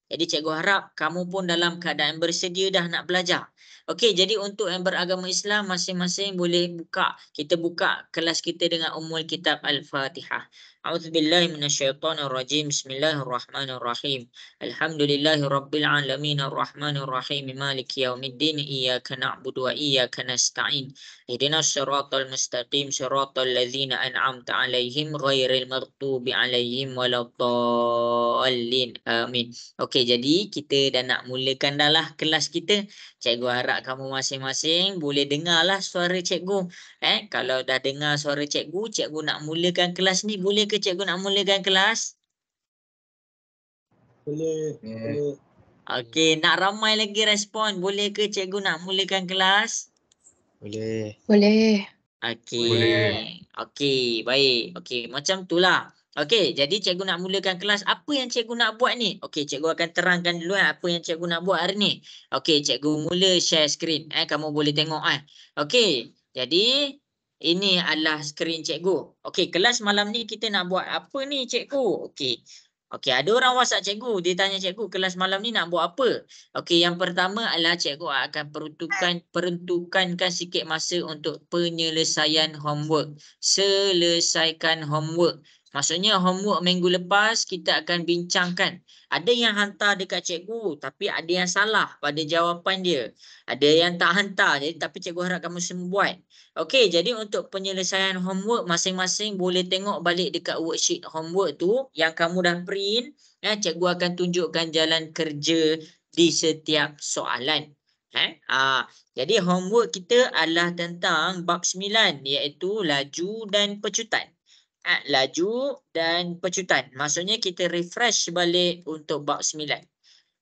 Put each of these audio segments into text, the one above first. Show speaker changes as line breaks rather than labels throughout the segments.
Jadi cikgu harap kamu pun dalam keadaan bersedia dah nak belajar. Okey, jadi untuk yang beragama Islam masing-masing boleh buka. Kita buka kelas kita dengan Ummul Kitab Al-Fatihah. A'udzubillahi minasyaitonirrajim. Bismillahirrahmanirrahim. Alhamdulillahirabbil alamin arrahmanir rahim maliki yaumiddin iyyaka na'budu wa iyyaka nasta'in. Ihdinas siratal mustaqim siratal ladzina an'amta 'alaihim ghairil maghdubi 'alaihim waladdallin. Amin. Okey, jadi kita dah nak mulakan dah lah kelas kita. Cikgu harap kamu masing-masing boleh dengarlah suara cikgu. Kalau dah dengar suara cikgu, cikgu nak mulakan kelas ni. Boleh ke cikgu nak mulakan kelas?
Boleh.
Okey, nak ramai lagi respon. Boleh ke cikgu nak mulakan kelas?
Boleh.
Boleh.
Okey. Okey, baik. Okey, macam itulah. Okey, jadi cikgu nak mulakan kelas. Apa yang cikgu nak buat ni? Okey, cikgu akan terangkan dulu apa yang cikgu nak buat hari ni. Okey, cikgu mula share screen. Kamu boleh tengok Okey, jadi ini adalah skrin cikgu. Okey, kelas malam ni kita nak buat apa ni cikgu? Okey. Okey, ada orang WhatsApp cikgu. Dia tanya cikgu, kelas malam ni nak buat apa? Okey, yang pertama adalah cikgu akan peruntukkan sikit masa untuk penyelesaian homework. Selesaikan homework. Maksudnya homework minggu lepas kita akan bincangkan. Ada yang hantar dekat cikgu tapi ada yang salah pada jawapan dia. Ada yang tak hantar. Jadi tapi cikgu harap kamu semua buat. Okey, jadi untuk penyelesaian homework masing-masing boleh tengok balik dekat worksheet homework tu yang kamu dah print. Cikgu akan tunjukkan jalan kerja di setiap soalan. Jadi homework kita adalah tentang bab 9 iaitu laju dan pecutan. Laju dan pecutan. Maksudnya kita refresh balik untuk bab 9.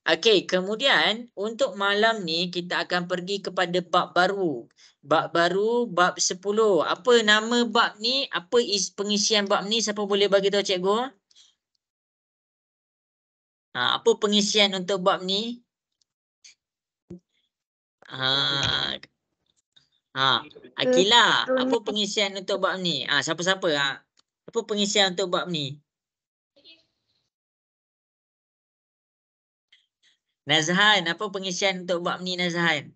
Okey, kemudian untuk malam ni kita akan pergi kepada bab baru. Bab baru, bab 10. Apa nama bab ni? Apa pengisian bab ni? Siapa boleh bagi tahu cikgu? Apa pengisian untuk bab ni? Akila, apa pengisian untuk bab ni? Siapa-siapa? Apa pengisian untuk bab ni? Nazhan, apa pengisian untuk bab ni Nazhan?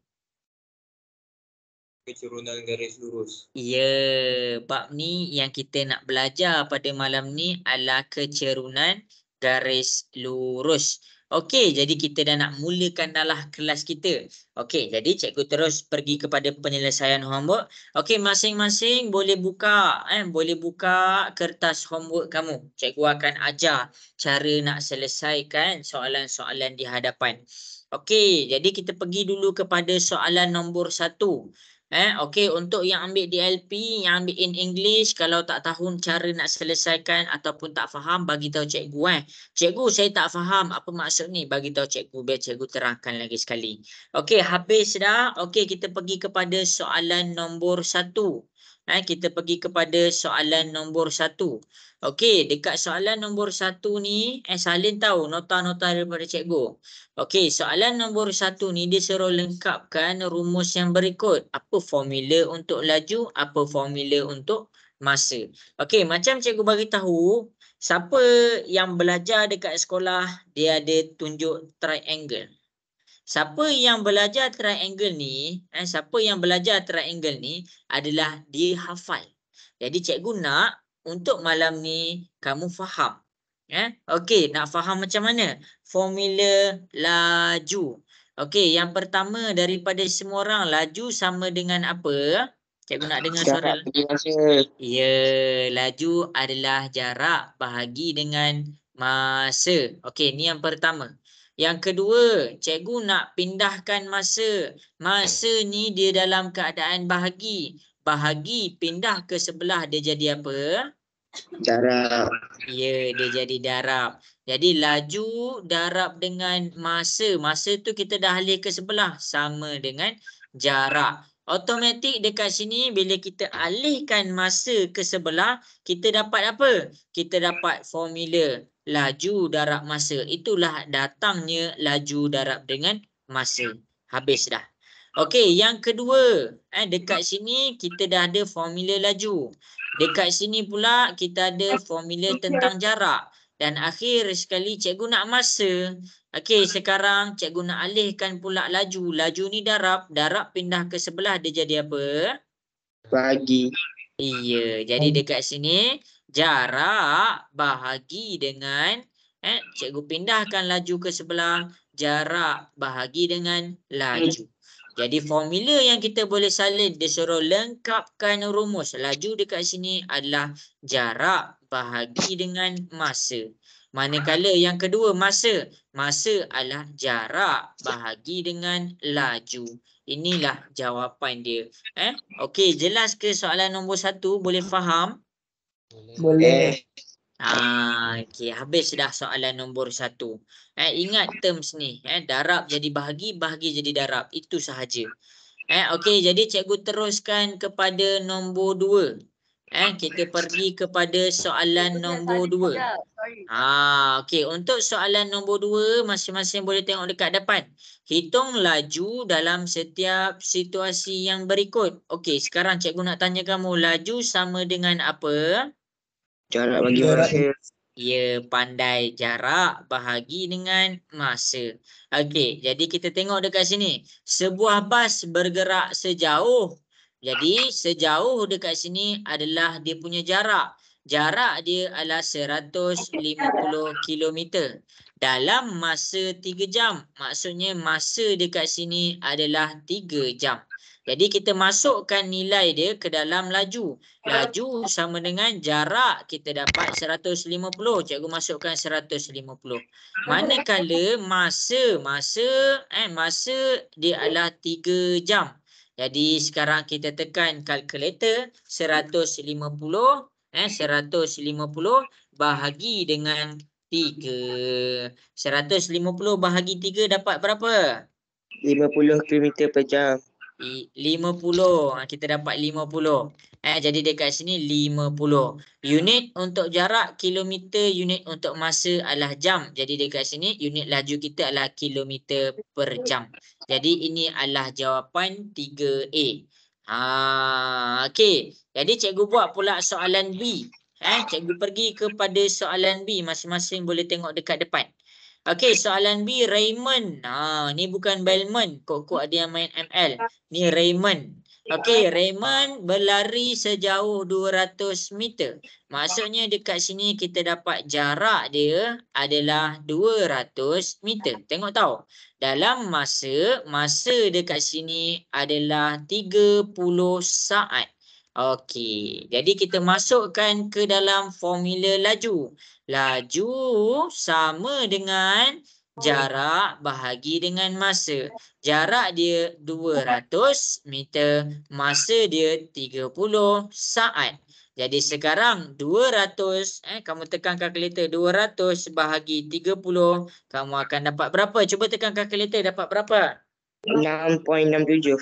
Kecerunan garis lurus.
Ya, bab ni yang kita nak belajar pada malam ni adalah kecerunan garis lurus. Okey, jadi kita dah nak mulakan dah kelas kita. Okey, jadi cikgu terus pergi kepada penyelesaian homework. Okey, masing-masing boleh buka boleh buka kertas homework kamu. Cikgu akan ajar cara nak selesaikan soalan-soalan di hadapan. Okey, jadi kita pergi dulu kepada soalan nombor 1. Okey, untuk yang ambil DLP, yang ambil in English, kalau tak tahu cara nak selesaikan ataupun tak faham, bagi tahu cikgu Cikgu, saya tak faham apa maksud ni, bagi tahu cikgu biar cikgu terangkan lagi sekali. Okey, habis dah. Okey, kita pergi kepada soalan nombor 1. Kita pergi kepada soalan nombor 1. Okey, dekat soalan nombor 1 ni, salin tahu nota-nota daripada cikgu. Okey, soalan nombor 1 ni dia suruh lengkapkan rumus yang berikut. Apa formula untuk laju, apa formula untuk masa. Okey, macam cikgu bagi tahu, siapa yang belajar dekat sekolah, dia ada tunjuk triangle. Siapa yang belajar triangle ni, adalah dia hafal. Jadi cikgu nak untuk malam ni kamu faham. Okey, nak faham macam mana? Formula laju. Okey, yang pertama daripada semua orang, laju sama dengan apa? Cikgu nak dengar suara. Ya, laju adalah jarak bahagi dengan masa. Okey, ni yang pertama. Yang kedua, cikgu nak pindahkan masa. Masa ni dia dalam keadaan bahagi. Bahagi pindah ke sebelah dia jadi apa?
Darab.
Ya, dia jadi darab. Jadi laju darab dengan masa. Masa tu kita dah alih ke sebelah. Sama dengan jarak. Automatik dekat sini bila kita alihkan masa ke sebelah, kita dapat apa? Kita dapat formula laju darab masa. Itulah datangnya laju darab dengan masa. Habis dah. Okey, yang kedua, dekat sini kita dah ada formula laju. Dekat sini pula kita ada formula tentang jarak. Dan akhir sekali cikgu nak masa. Okey, sekarang cikgu nak alihkan pula laju. Laju ni darab. Darab pindah ke sebelah dia jadi apa?
Bahagi.
Iya, jadi dekat sini jarak bahagi dengan cikgu pindahkan laju ke sebelah, jarak bahagi dengan laju. Jadi formula yang kita boleh salin, dia suruh lengkapkan rumus. Laju dekat sini adalah jarak bahagi dengan masa. Manakala yang kedua masa. Masa adalah jarak bahagi dengan laju. Inilah jawapan dia. Okey, jelas ke soalan nombor 1? Boleh faham?
Boleh.
Okey, habis dah soalan nombor 1. Ingat terms ni. Darab jadi bahagi, bahagi jadi darab. Itu sahaja. Okey, jadi cikgu teruskan kepada nombor 2. Kita pergi kepada soalan nombor 2. Okey, untuk soalan nombor 2, masing-masing boleh tengok dekat depan. Hitung laju dalam setiap situasi yang berikut. Okey, sekarang cikgu nak tanya kamu, laju sama dengan apa?
Jarak bagi masa.
Ya, pandai. Jarak bahagi dengan masa. Okey, jadi kita tengok dekat sini. Sebuah bas bergerak sejauh. Jadi, sejauh dekat sini adalah dia punya jarak. Jarak dia adalah 150 km. Dalam masa 3 jam. Maksudnya masa dekat sini adalah 3 jam. Jadi kita masukkan nilai dia ke dalam laju. Laju sama dengan jarak kita dapat 150. Cikgu masukkan 150. Manakala masa dia adalah 3 jam. Jadi sekarang kita tekan kalkulator 150 bahagi dengan 3. 150 bahagi 3 dapat berapa?
50 km per jam.
50. Kita dapat 50. Jadi dekat sini 50. Unit untuk jarak kilometer, unit untuk masa adalah jam. Jadi dekat sini unit laju kita adalah kilometer per jam. Jadi ini adalah jawapan 3A. Okey. Jadi cikgu buat pula soalan B. Cikgu pergi kepada soalan B. Masing-masing boleh tengok dekat depan. Okey, soalan B, Raymond. Ni bukan Belmont. Kok ada yang main ML. Ni Raymond. Okey, Raymond berlari sejauh 200 meter. Maksudnya dekat sini kita dapat jarak dia adalah 200 meter. Tengok tahu. Dalam masa dekat sini adalah 30 saat. Okey, jadi kita masukkan ke dalam formula laju. Laju sama dengan jarak bahagi dengan masa. Jarak dia 200 meter, masa dia 30 saat. Jadi sekarang 200, kamu tekan kalkulator, 200 bahagi 30, kamu akan dapat berapa? Cuba tekan kalkulator, dapat berapa?
6.67.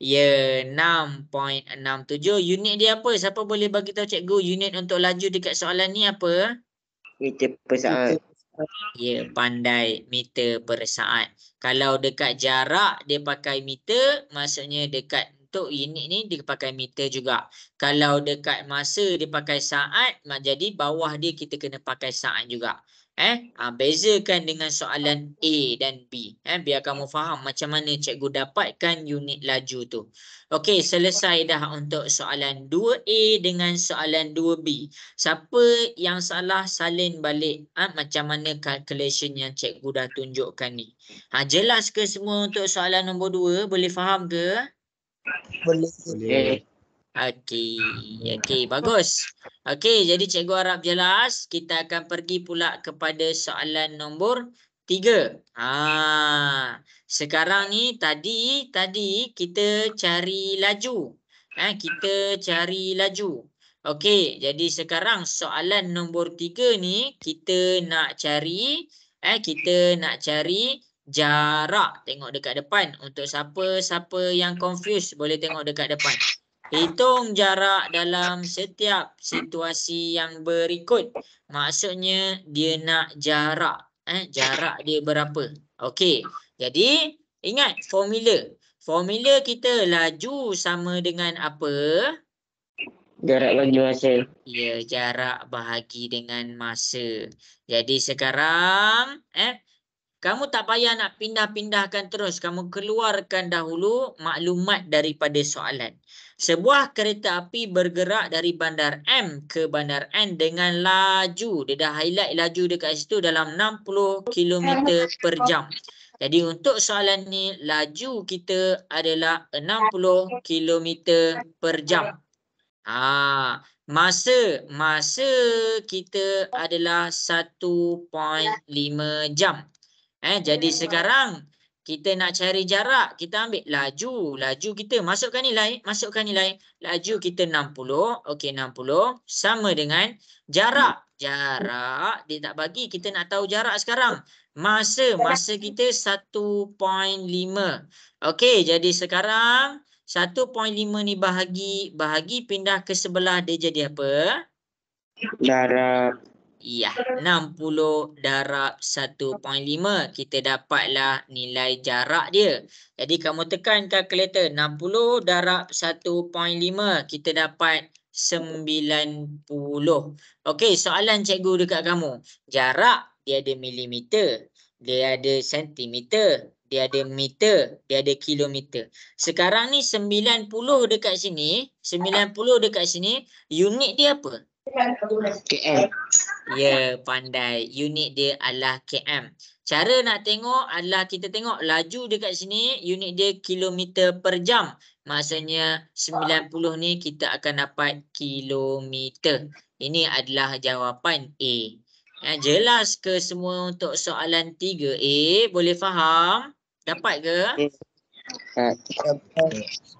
Ya, 6.67. Unit dia apa? Siapa boleh bagi tahu cikgu unit untuk laju dekat soalan ni apa?
Meter per saat.
Ya, pandai. Meter per saat. Kalau dekat jarak dia pakai meter, maksudnya dekat untuk unit ni dia pakai meter juga. Kalau dekat masa dia pakai saat, jadi bawah dia kita kena pakai saat juga. Bezakan dengan soalan A dan B. Biar kamu faham macam mana cikgu dapatkan unit laju tu. Okey, selesai dah untuk soalan 2A dengan soalan 2B. Siapa yang salah salin balik macam mana calculation yang cikgu dah tunjukkan ni. Jelas ke semua untuk soalan nombor 2? Boleh faham ke?
Boleh.
Okey, bagus. Okey, jadi cikgu harap jelas. Kita akan pergi pula kepada soalan nombor 3. Sekarang ni tadi kita cari laju. Kita cari laju. Okey, jadi sekarang soalan nombor 3 ni kita nak cari jarak. Tengok dekat depan. Untuk siapa yang confused boleh tengok dekat depan. Hitung jarak dalam setiap situasi yang berikut. Maksudnya dia nak jarak. Jarak dia berapa? Okey. Jadi ingat formula. Formula kita laju sama dengan apa?
Jarak bagi masa.
Ya, jarak bahagi dengan masa. Jadi sekarang kamu tak payah nak pindah-pindahkan terus. Kamu keluarkan dahulu maklumat daripada soalan. Sebuah kereta api bergerak dari bandar M ke bandar N dengan laju. Dia dah highlight laju dekat situ dalam 60 km per jam. Jadi untuk soalan ni, laju kita adalah 60 km per jam. Masa kita adalah 1.5 jam. Jadi sekarang kita nak cari jarak, kita ambil laju. Laju kita masukkan nilai, Laju kita 60, okey 60 sama dengan jarak. Jarak dia tak bagi, kita nak tahu jarak sekarang. Masa kita 1.5. Okey, jadi sekarang 1.5 ni bahagi pindah ke sebelah, dia jadi apa?
Jarak.
Ya, 60 darab 1.5. Kita dapatlah nilai jarak dia. Jadi kamu tekan kalkulator, 60 darab 1.5. Kita dapat 90. Okey, soalan cikgu dekat kamu. Jarak dia ada milimeter, dia ada sentimeter, dia ada meter, dia ada kilometer. Sekarang ni 90 dekat sini, unit dia apa?
KM.
Ya, pandai. Unit dia adalah km. Cara nak tengok adalah kita tengok laju dekat sini, unit dia kilometer per jam. Maksudnya 90 ni kita akan dapat kilometer. Ini adalah jawapan A. Jelas ke semua untuk soalan 3A? Boleh faham? Dapat ke?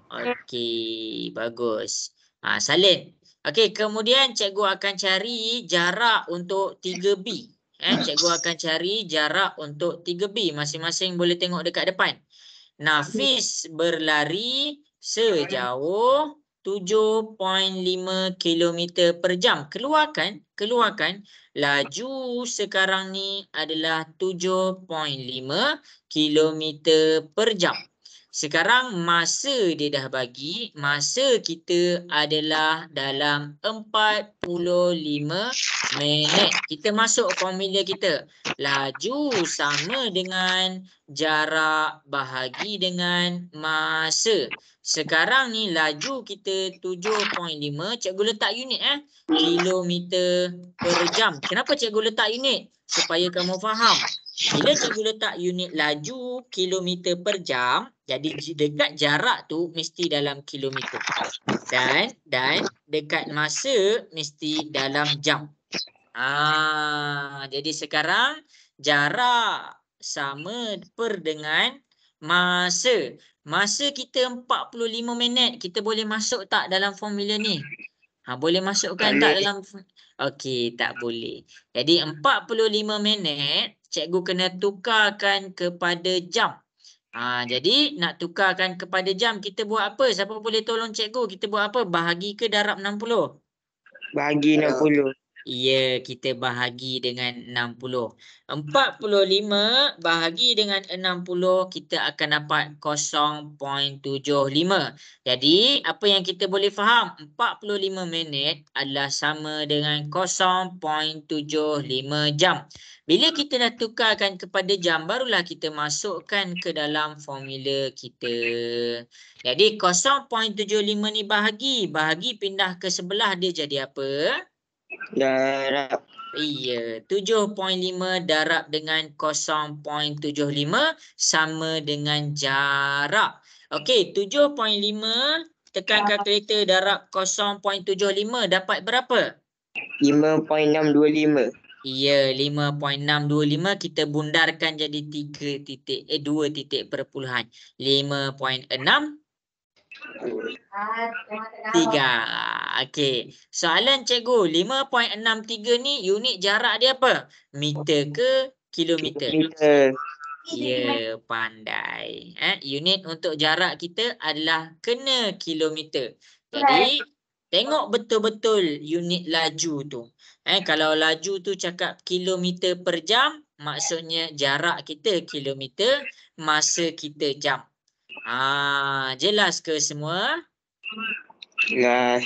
Okey, bagus. Salin. Okey, kemudian cikgu akan cari jarak untuk 3B. Cikgu akan cari jarak untuk 3B. Masing-masing boleh tengok dekat depan. Nafis berlari sejauh 7.5 km per jam. Keluarkan. Laju sekarang ni adalah 7.5 km per jam. Sekarang masa dia dah bagi, masa kita adalah dalam 45 minit. Kita masuk formula kita. Laju sama dengan jarak bahagi dengan masa. Sekarang ni laju kita 7.5. Cikgu letak unit kilometer per jam. Kenapa cikgu letak unit? Supaya kamu faham. Bila cikgu letak unit laju kilometer per jam, jadi dekat jarak tu mesti dalam kilometer. Dan dekat masa mesti dalam jam. Jadi sekarang jarak sama per dengan masa. Masa kita 45 minit. Kita boleh masuk tak dalam formula ni? Boleh masukkan tak dalam? Okey, tak boleh. Jadi 45 minit cikgu kena tukarkan kepada jam. Jadi nak tukarkan kepada jam, kita buat apa? Siapa boleh tolong cikgu? Kita buat apa? Bahagi ke darab 60?
Bahagi 60.
Ya, kita bahagi dengan 60. 45 bahagi dengan 60, kita akan dapat 0.75. Jadi, apa yang kita boleh faham? 45 minit adalah sama dengan 0.75 jam. Bila kita dah tukarkan kepada jam, barulah kita masukkan ke dalam formula kita. Jadi, 0.75 ni bahagi pindah ke sebelah, dia jadi apa?
Jarak.
Iya, 7.5 darab dengan 0.75 sama dengan jarak. Okey, 7.5 tekan kalkulator darab 0.75 dapat berapa?
5.625.
Iya, 5.625 kita bundarkan jadi 2 titik perpuluhan. 5.6 3. Okey. Soalan cikgu, 5.63 ni unit jarak dia apa? Meter ke kilometer?
Kilometer.
Ya, pandai. Unit untuk jarak kita adalah kena kilometer. Jadi, tengok betul-betul unit laju tu. Kalau laju tu cakap kilometer per jam, maksudnya jarak kita kilometer, masa kita jam. Jelas ke semua?
Jelas.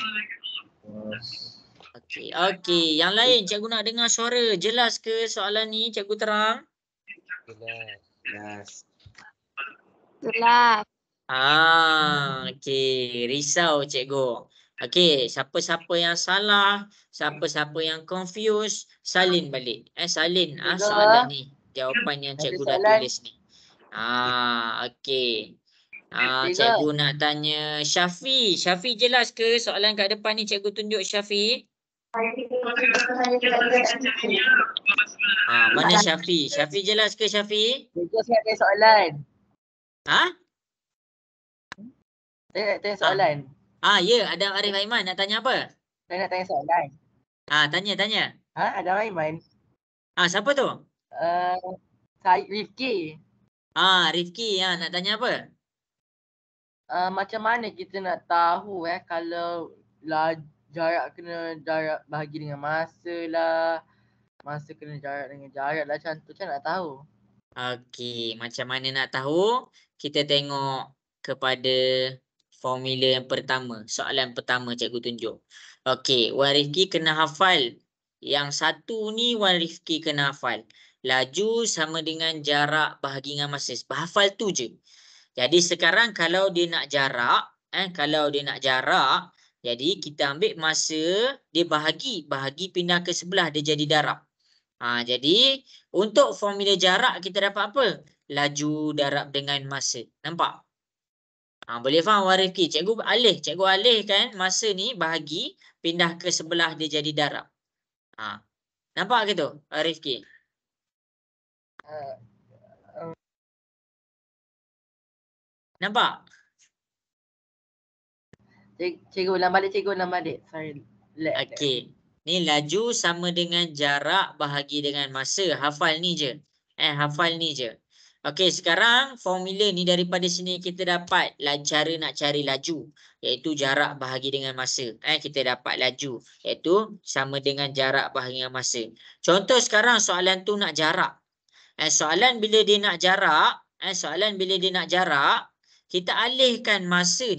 Okey, okey. Yang lain, cikgu nak dengar suara. Jelas ke soalan ni? Cikgu terang.
Jelas.
Jelas.
Okey. Risau cikgu. Okey, siapa-siapa yang salah, siapa-siapa yang confused, salin balik. Salin soalan ni. Jawapan yang cikgu dah tulis ni. Okey. Cikgu nak tanya Syafi. Syafi jelas ke soalan kat depan ni cikgu tunjuk Syafi? Mana Syafi? Syafi jelas ke Syafi?
Cikgu saya tanya soalan. Saya nak tanya soalan.
Ya, Adam Arif Aiman nak tanya apa?
Saya nak tanya soalan.
Tanya.
Adam Aiman.
Siapa tu?
Saya Rifki.
Rifki nak tanya apa?
Macam mana kita nak tahu kalau jarak kena jarak bahagi dengan masa lah. Masa kena jarak dengan jarak lah, macam tu nak tahu.
Okey, macam mana nak tahu? Kita tengok kepada formula yang pertama. Soalan pertama cikgu tunjuk. Okey, Wan Rifki kena hafal. Yang satu ni Wan Rifki kena hafal. Laju sama dengan jarak bahagi dengan masa. Hafal tu je. Jadi sekarang kalau dia nak jarak, jadi kita ambil masa, dia bahagi pindah ke sebelah, dia jadi darab. Jadi untuk formula jarak kita dapat apa? Laju darab dengan masa. Nampak? Boleh faham Wan Rifki? Cikgu alihkan masa ni bahagi pindah ke sebelah, dia jadi darab. Nampak ke tu Wan Rifki? Nampak?
Cikgu ulang balik. Sorry.
Okey. Ni laju sama dengan jarak bahagi dengan masa. Hafal ni je. Okey, sekarang formula ni daripada sini kita dapat cara nak cari laju, iaitu jarak bahagi dengan masa. Kita dapat laju, iaitu sama dengan jarak bahagi dengan masa. Contoh sekarang soalan tu nak jarak. Soalan bila dia nak jarak, kita alihkan masa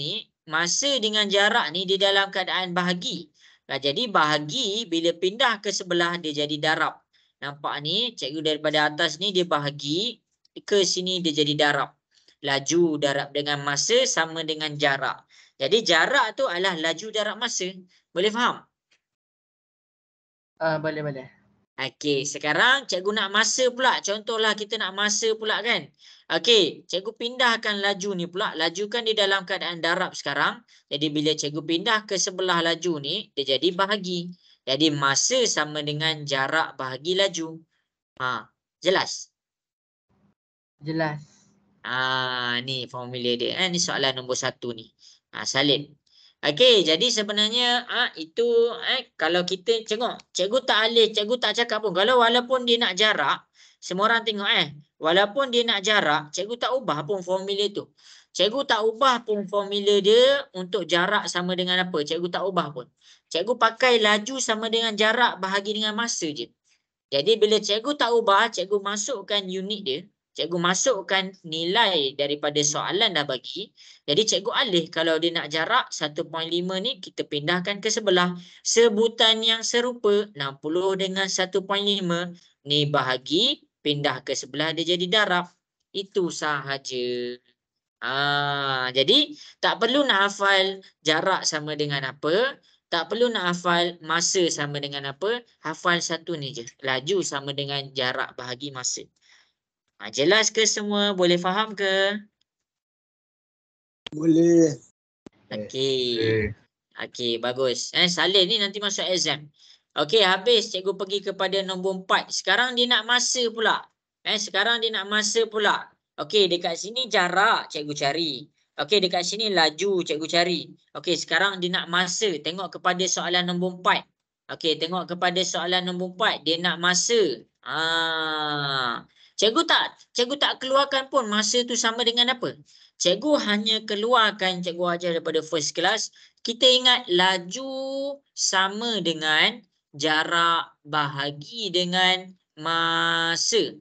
dengan jarak ni di dalam keadaan bahagi. Jadi bahagi bila pindah ke sebelah dia jadi darab. Nampak ni cikgu daripada atas ni dia bahagi ke sini dia jadi darab. Laju darab dengan masa sama dengan jarak. Jadi jarak tu adalah laju darab masa. Boleh faham?
Boleh.
Okey, sekarang cikgu nak masa pula. Contohlah kita nak masa pula kan. Okey, cikgu pindahkan laju ni pula. Laju kan di dalam keadaan darab sekarang. Jadi bila cikgu pindah ke sebelah laju ni, dia jadi bahagi. Jadi masa sama dengan jarak bahagi laju. Jelas?
Jelas.
Ni formula dia. Ni soalan nombor 1 ni. Salin. Okey, jadi sebenarnya itu kalau kita tengok, cikgu tak cakap pun. Kalau walaupun dia nak jarak, semua orang tengok walaupun dia nak jarak, cikgu tak ubah pun formula tu. Cikgu tak ubah pun formula dia untuk jarak sama dengan apa. Cikgu tak ubah pun. Cikgu pakai laju sama dengan jarak bahagi dengan masa je. Jadi bila cikgu tak ubah, cikgu masukkan unit dia. Cikgu masukkan nilai daripada soalan dah bagi. Jadi cikgu alih kalau dia nak jarak 1.5 ni kita pindahkan ke sebelah. Sebutan yang serupa 60 dengan 1.5 ni bahagi pindah ke sebelah dia jadi darab. Itu sahaja. Jadi tak perlu nak hafal jarak sama dengan apa. Tak perlu nak hafal masa sama dengan apa. Hafal satu ni je. Laju sama dengan jarak bahagi masa. Jelas ke semua? Boleh faham ke?
Boleh.
Okey, bagus. Salin ni nanti masuk exam. Okey, habis cikgu pergi kepada nombor 4. Sekarang dia nak masa pula. Okey, dekat sini jarak cikgu cari. Okey, dekat sini laju cikgu cari. Okey, sekarang dia nak masa. Tengok kepada soalan nombor 4. Okey, tengok kepada soalan nombor 4. Dia nak masa. Cikgu tak keluarkan pun masa tu sama dengan apa. Cikgu hanya keluarkan, cikgu ajar daripada first class. Kita ingat laju sama dengan jarak bahagi dengan masa.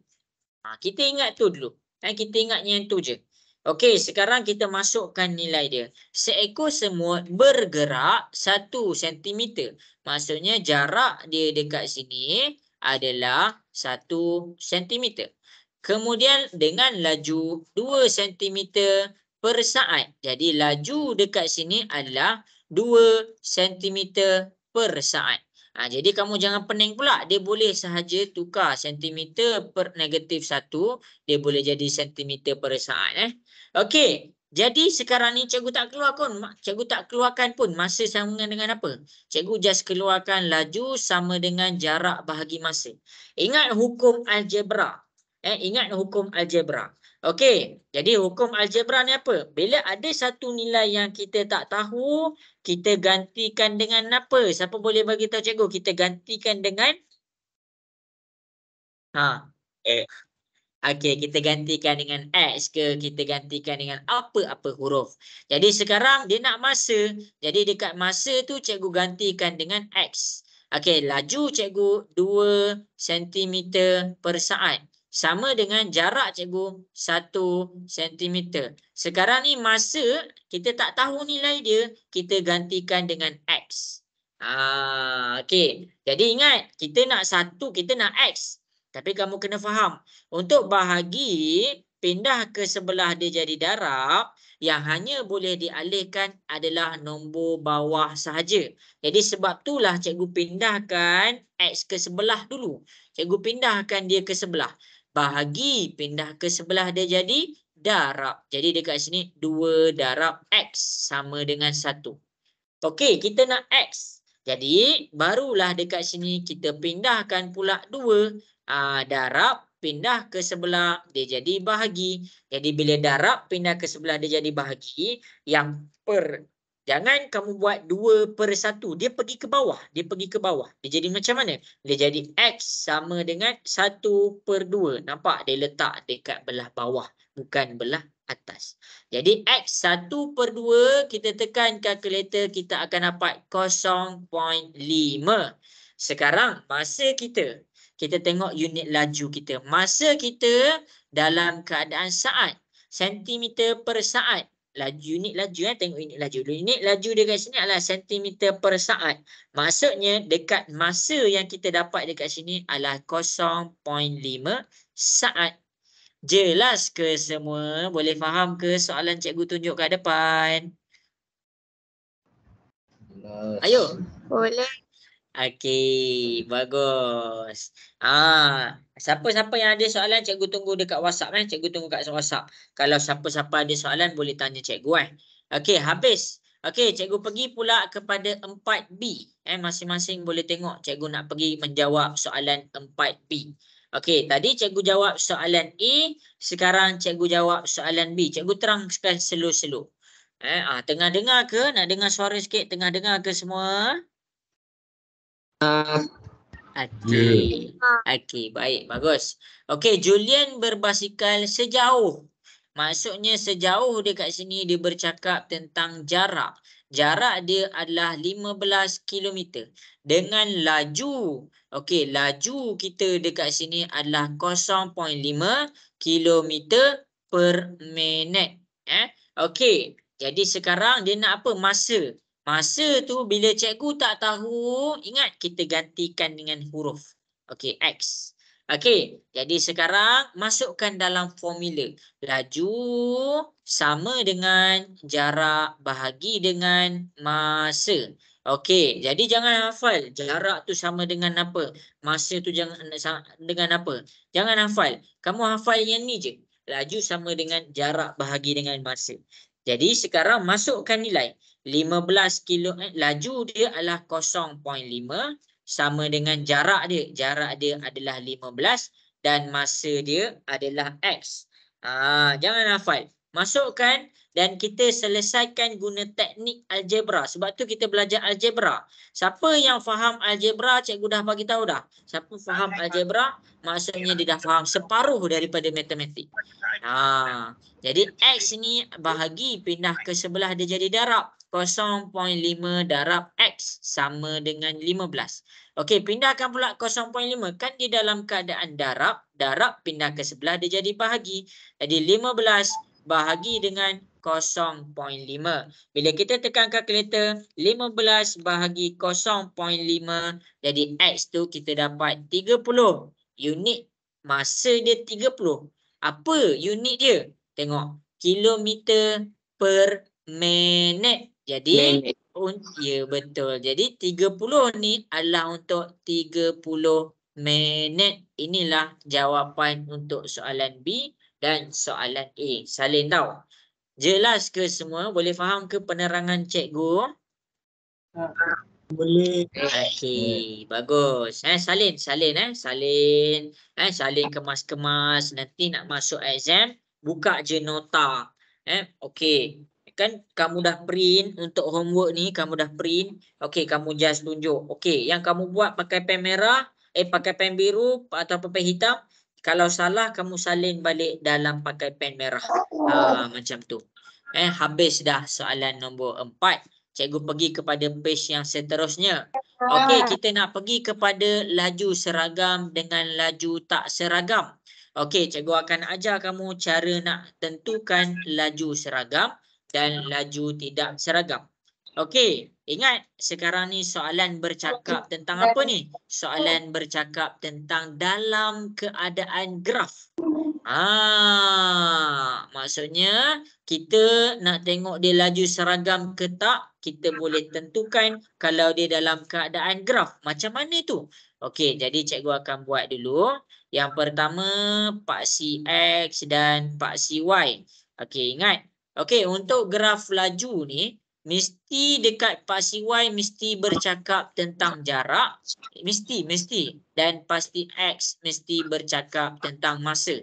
Kita ingat tu dulu. Kita ingat yang tu je. Okey, sekarang kita masukkan nilai dia. Seekor semut bergerak 1 cm. Maksudnya jarak dia dekat sini adalah 1 cm. Kemudian dengan laju 2 cm per saat. Jadi laju dekat sini adalah 2 cm per saat. Jadi kamu jangan pening pula. Dia boleh sahaja tukar sentimeter per -1. Dia boleh jadi sentimeter per saat. Okey. Jadi sekarang ni cikgu tak keluarkan. Cikgu tak keluarkan pun masa sama dengan apa. Cikgu just keluarkan laju sama dengan jarak bahagi masa. Ingat hukum algebra. Ingat hukum algebra. Okey. Jadi hukum algebra ni apa? Bila ada satu nilai yang kita tak tahu, kita gantikan dengan apa? Siapa boleh bagi tahu cikgu? Kita gantikan dengan okey, kita gantikan dengan X ke, kita gantikan dengan apa-apa huruf. Jadi sekarang dia nak masa. Jadi dekat masa tu cikgu gantikan dengan X. Okey, laju cikgu 2 cm per saat. Sama dengan jarak cikgu 1 cm. Sekarang ni masa kita tak tahu nilai dia, kita gantikan dengan X. Okey. Jadi ingat, kita nak 1, kita nak X. Tapi kamu kena faham, untuk bahagi pindah ke sebelah dia jadi darab, yang hanya boleh dialihkan adalah nombor bawah sahaja. Jadi sebab itulah cikgu pindahkan X ke sebelah dulu. Cikgu pindahkan dia ke sebelah. Bahagi pindah ke sebelah dia jadi darab. Jadi dekat sini 2 darab X sama dengan 1. Okey, kita nak X. Jadi barulah dekat sini kita pindahkan pula 2. Darab pindah ke sebelah dia jadi bahagi. Jadi bila darab pindah ke sebelah dia jadi bahagi, yang jangan kamu buat 2 per 1. Dia pergi ke bawah. Dia pergi ke bawah. Dia jadi macam mana? Dia jadi X sama dengan 1 per 2. Nampak? Dia letak dekat belah bawah. Bukan belah atas. Jadi X 1 per 2. Kita tekan kalkulator. Kita akan dapat 0.5. Sekarang masa kita. Kita tengok unit laju kita. Masa kita dalam keadaan saat. Sentimeter per saat. Unit laju, tengok unit laju. Unit laju dekat sini adalah sentimeter per saat. Maksudnya dekat masa yang kita dapat dekat sini adalah 0.5 saat. Jelas ke semua? Boleh faham ke soalan cikgu tunjuk kat depan? Ayo.
Boleh.
Okey, bagus. Siapa-siapa yang ada soalan, cikgu tunggu dekat WhatsApp. Cikgu tunggu kat WhatsApp. Kalau siapa-siapa ada soalan, boleh tanya cikgu. Okey, habis. Okey, cikgu pergi pula kepada 4B. Masing-masing boleh tengok cikgu nak pergi menjawab soalan 4B. Okey, tadi cikgu jawab soalan A. Sekarang cikgu jawab soalan B. Cikgu terangkan slow-slow. Tengah dengar ke? Nak dengar suara sikit? Tengah dengar ke semua? Okey. Okey, baik, bagus. Okey, Julian berbasikal sejauh. Maksudnya sejauh dekat sini dia bercakap tentang jarak. Jarak dia adalah 15 km. Dengan laju. Okey, laju kita dekat sini adalah 0.5 km per minit. Okey, jadi sekarang dia nak apa? Masa. Masa tu bila cikgu tak tahu, ingat kita gantikan dengan huruf. Okey, X. Okey, jadi sekarang masukkan dalam formula. Laju sama dengan jarak bahagi dengan masa. Okey, jadi jangan hafal jarak tu sama dengan apa. Masa tu jangan dengan apa. Jangan hafal. Kamu hafal yang ni je. Laju sama dengan jarak bahagi dengan masa. Jadi sekarang masukkan nilai. 15 kilo, laju dia adalah 0.5 sama dengan jarak dia. Jarak dia adalah 15 dan masa dia adalah X. Jangan hafal. Masukkan dan kita selesaikan guna teknik algebra. Sebab tu kita belajar algebra. Siapa yang faham algebra, cikgu dah bagi tahu dah. Siapa faham algebra, maksudnya dia dah faham separuh daripada matematik. Jadi X ni bahagi pindah ke sebelah dia jadi darab. 0.5 darab X sama dengan 15. Okey, pindahkan pula 0.5. Kan dia dalam keadaan darab. Darab pindah ke sebelah dia jadi bahagi. Jadi 15 bahagi dengan 0.5. Bila kita tekan kalkulator, 15 bahagi 0.5, jadi X tu kita dapat 30. Unit masa dia 30. Apa unit dia? Tengok, kilometer per minit. Jadi,
Minit.
ya betul. Jadi 30 ni adalah untuk 30 minit. Inilah jawapan untuk soalan B dan soalan A. Salin tau. Jelas ke semua? Boleh faham ke penerangan cikgu?
Boleh.
Okey, bagus. Salin. Salin kemas-kemas. Nanti nak masuk exam, buka je nota. Okey. Kan kamu dah print untuk homework ni, kamu dah print. Okey, kamu just tunjuk. Okey, yang kamu buat pakai pen merah, pakai pen biru atau pen hitam. Kalau salah, kamu salin balik dalam pakai pen merah. Macam tu. Habis dah soalan nombor 4. Cikgu pergi kepada page yang seterusnya. Okey, kita nak pergi kepada laju seragam dengan laju tak seragam. Okey, cikgu akan ajar kamu cara nak tentukan laju seragam dan laju tidak seragam. Okey, ingat sekarang ni soalan bercakap tentang apa ni? Soalan bercakap tentang dalam keadaan graf. Maksudnya kita nak tengok dia laju seragam ke tak, kita boleh tentukan kalau dia dalam keadaan graf. Macam mana tu? Okey, jadi cikgu akan buat dulu. Yang pertama, paksi X dan paksi Y. Okey, ingat. Okey, untuk graf laju ni, mesti dekat paksi Y mesti bercakap tentang jarak. Mesti. Dan paksi X mesti bercakap tentang masa.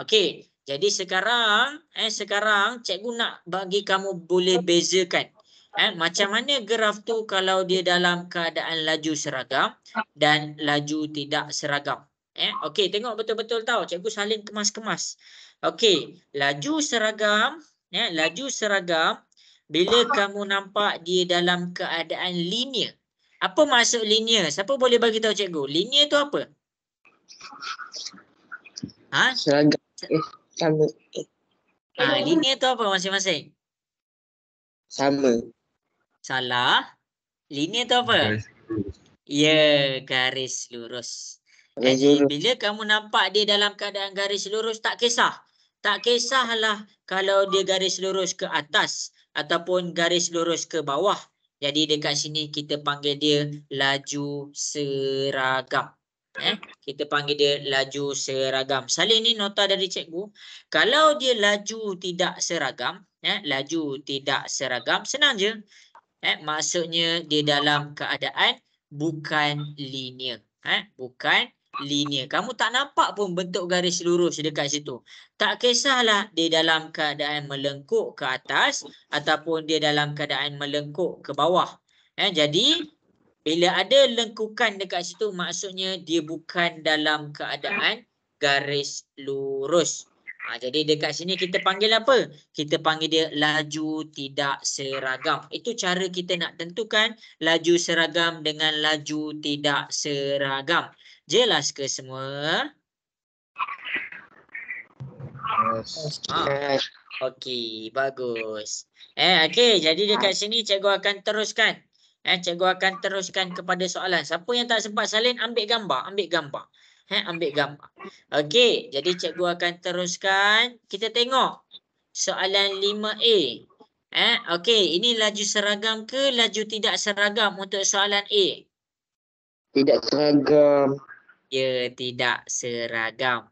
Okey. Jadi sekarang cikgu nak bagi kamu boleh bezakan. Macam mana graf tu kalau dia dalam keadaan laju seragam dan laju tidak seragam. Okey, tengok betul-betul tahu. Cikgu salin kemas-kemas. Okey, laju seragam, bila kamu nampak dia dalam keadaan linear. Apa maksud linear? Siapa boleh bagi tahu cikgu? Linear tu apa?
Seragam. Sama.
Linear tu apa masing-masing?
Sama.
Salah. Linear tu apa? Ya, garis lurus. Jadi bila kamu nampak dia dalam keadaan garis lurus, tak kisah. Tak kisahlah kalau dia garis lurus ke atas ataupun garis lurus ke bawah. Jadi dekat sini kita panggil dia laju seragam. Kita panggil dia laju seragam. Salin ni nota dari cikgu. Kalau dia laju tidak seragam, senang je. Maksudnya dia dalam keadaan bukan linear. Bukan linear. Kamu tak nampak pun bentuk garis lurus dekat situ. Tak kisahlah dia dalam keadaan melengkuk ke atas ataupun dia dalam keadaan melengkuk ke bawah. Jadi bila ada lengkukan dekat situ, maksudnya dia bukan dalam keadaan garis lurus. Jadi dekat sini kita panggil apa? Kita panggil dia laju tidak seragam. Itu cara kita nak tentukan laju seragam dengan laju tidak seragam. Jelas ke semua? Okey, bagus. Okey, jadi dekat sini cikgu akan teruskan. Cikgu akan teruskan kepada soalan. Siapa yang tak sempat salin, ambil gambar. Ambil gambar. Okey, jadi cikgu akan teruskan. Kita tengok soalan 5A. Okey, ini laju seragam ke laju tidak seragam untuk soalan A?
Tidak seragam.
Ya, tidak seragam.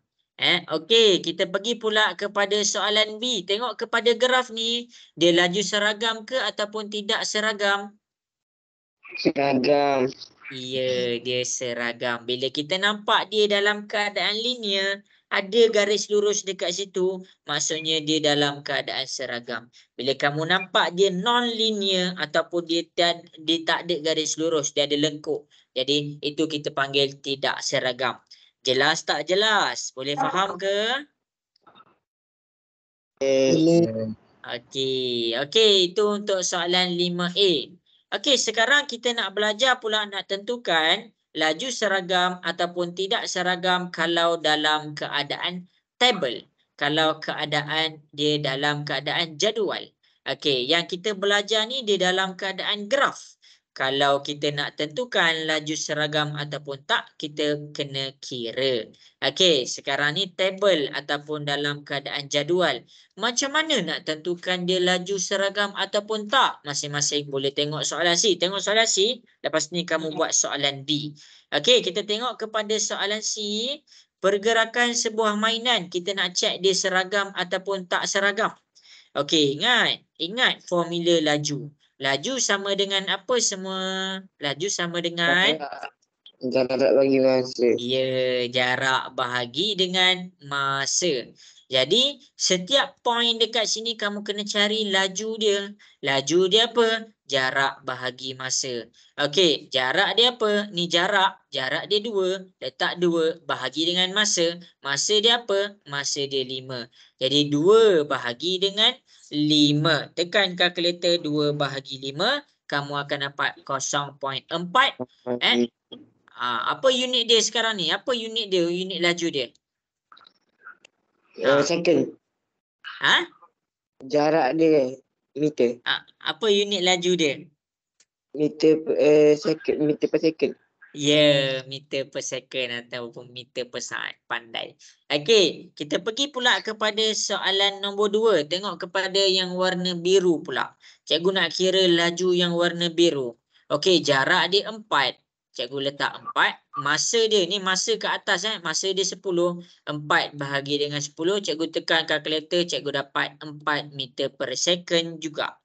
Okey, kita pergi pula kepada soalan B. Tengok kepada graf ni, dia laju seragam ke ataupun tidak seragam?
Seragam.
Ya, dia seragam. Bila kita nampak dia dalam keadaan linear, ada garis lurus dekat situ, maksudnya dia dalam keadaan seragam. Bila kamu nampak dia non-linear ataupun dia tak ada garis lurus, dia ada lengkuk. Jadi, itu kita panggil tidak seragam. Jelas tak jelas? Boleh faham ke? Okey, itu untuk soalan 5A. Okey, sekarang kita nak belajar pula nak tentukan laju seragam ataupun tidak seragam kalau dalam keadaan table. kalau keadaan dia dalam keadaan jadual. Okey, yang kita belajar ni dia dalam keadaan graf. Kalau kita nak tentukan laju seragam ataupun tak, kita kena kira. Okey, sekarang ni tabel ataupun dalam keadaan jadual. Macam mana nak tentukan dia laju seragam ataupun tak? Masing-masing boleh tengok soalan C. Tengok soalan C, lepas ni kamu buat soalan D. Okey, kita tengok kepada soalan C. Pergerakan sebuah mainan, kita nak check dia seragam ataupun tak seragam. Okey, ingat formula laju. Laju sama dengan apa semua? Laju sama dengan
Jarak bagi masa.
ya, jarak bahagi dengan masa. Jadi, setiap poin dekat sini kamu kena cari laju dia. Laju dia apa? Jarak bahagi masa. Okey, jarak dia apa? Ni jarak. Jarak dia 2. Letak 2 bahagi dengan masa. Masa dia apa? Masa dia 5. Jadi, 2 bahagi dengan 5. Tekan kalkulator 2 bahagi 5. Kamu akan dapat 0.4. Apa unit dia sekarang ni? Apa unit dia? Unit laju dia?
Second.
Ha?
Jarak dia meter.
Apa unit laju dia?
Meter second. Meter per second.
Ya, meter per second ataupun meter per saat. Pandai. Okey, kita pergi pula kepada soalan nombor 2. Tengok kepada yang warna biru pula. Cikgu nak kira laju yang warna biru. Okey, jarak dia 4. Cikgu letak 4. Masa dia ni, masa ke atas masa dia 10. 4 bahagi dengan 10. Cikgu tekan kalkulator, cikgu dapat 4 meter per second juga.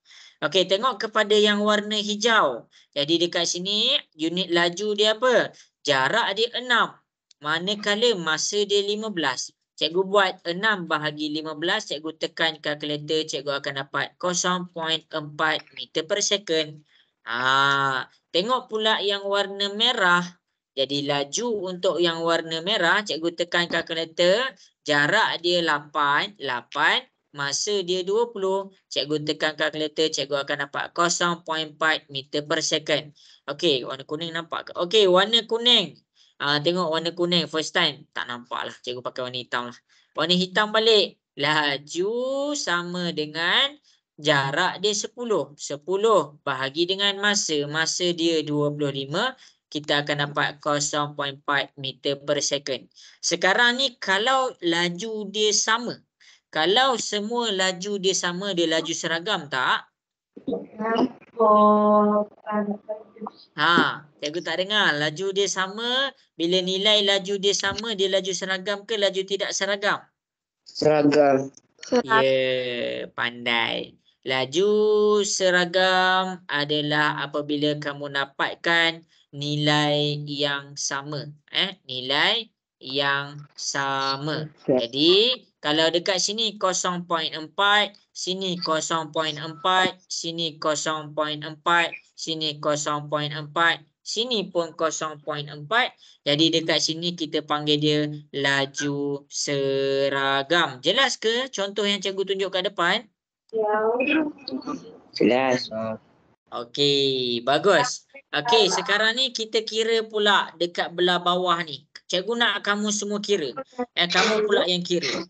Okey, tengok kepada yang warna hijau. Jadi dekat sini unit laju dia apa? Jarak dia 6. Manakala masa dia 15. Cikgu buat 6 bahagi 15. Cikgu tekan kalkulator. Cikgu akan dapat 0.4 meter per second. Tengok pula yang warna merah. Jadi laju untuk yang warna merah. Cikgu tekan kalkulator. Jarak dia 8. Masa dia 20. Cikgu tekan kalkulator, cikgu akan dapat 0.4 meter per second. Okey, warna kuning nampak ke? Okey, warna kuning. Tengok warna kuning first time. Tak nampak lah. Cikgu pakai warna hitam lah. Warna hitam balik. Laju sama dengan jarak dia 10. 10 bahagi dengan masa. Masa dia 25. Kita akan dapat 0.4 meter per second. Sekarang ni kalau laju dia sama. Kalau semua laju dia sama, dia laju seragam tak? Cikgu tak dengar. Laju dia sama, bila nilai laju dia sama, dia laju seragam ke laju tidak seragam?
Seragam.
Ya, pandai. Laju seragam adalah apabila kamu dapatkan nilai yang sama. Nilai yang sama. Jadi, kalau dekat sini 0.4, sini 0.4, sini 0.4, sini 0.4, sini pun 0.4. Jadi dekat sini kita panggil dia laju seragam. Jelas ke contoh yang cikgu tunjuk kat depan?
Jelas.
Okey, bagus. Okey, sekarang ni kita kira pula dekat belah bawah ni. Cikgu nak kamu semua kira. Kamu pula yang kira.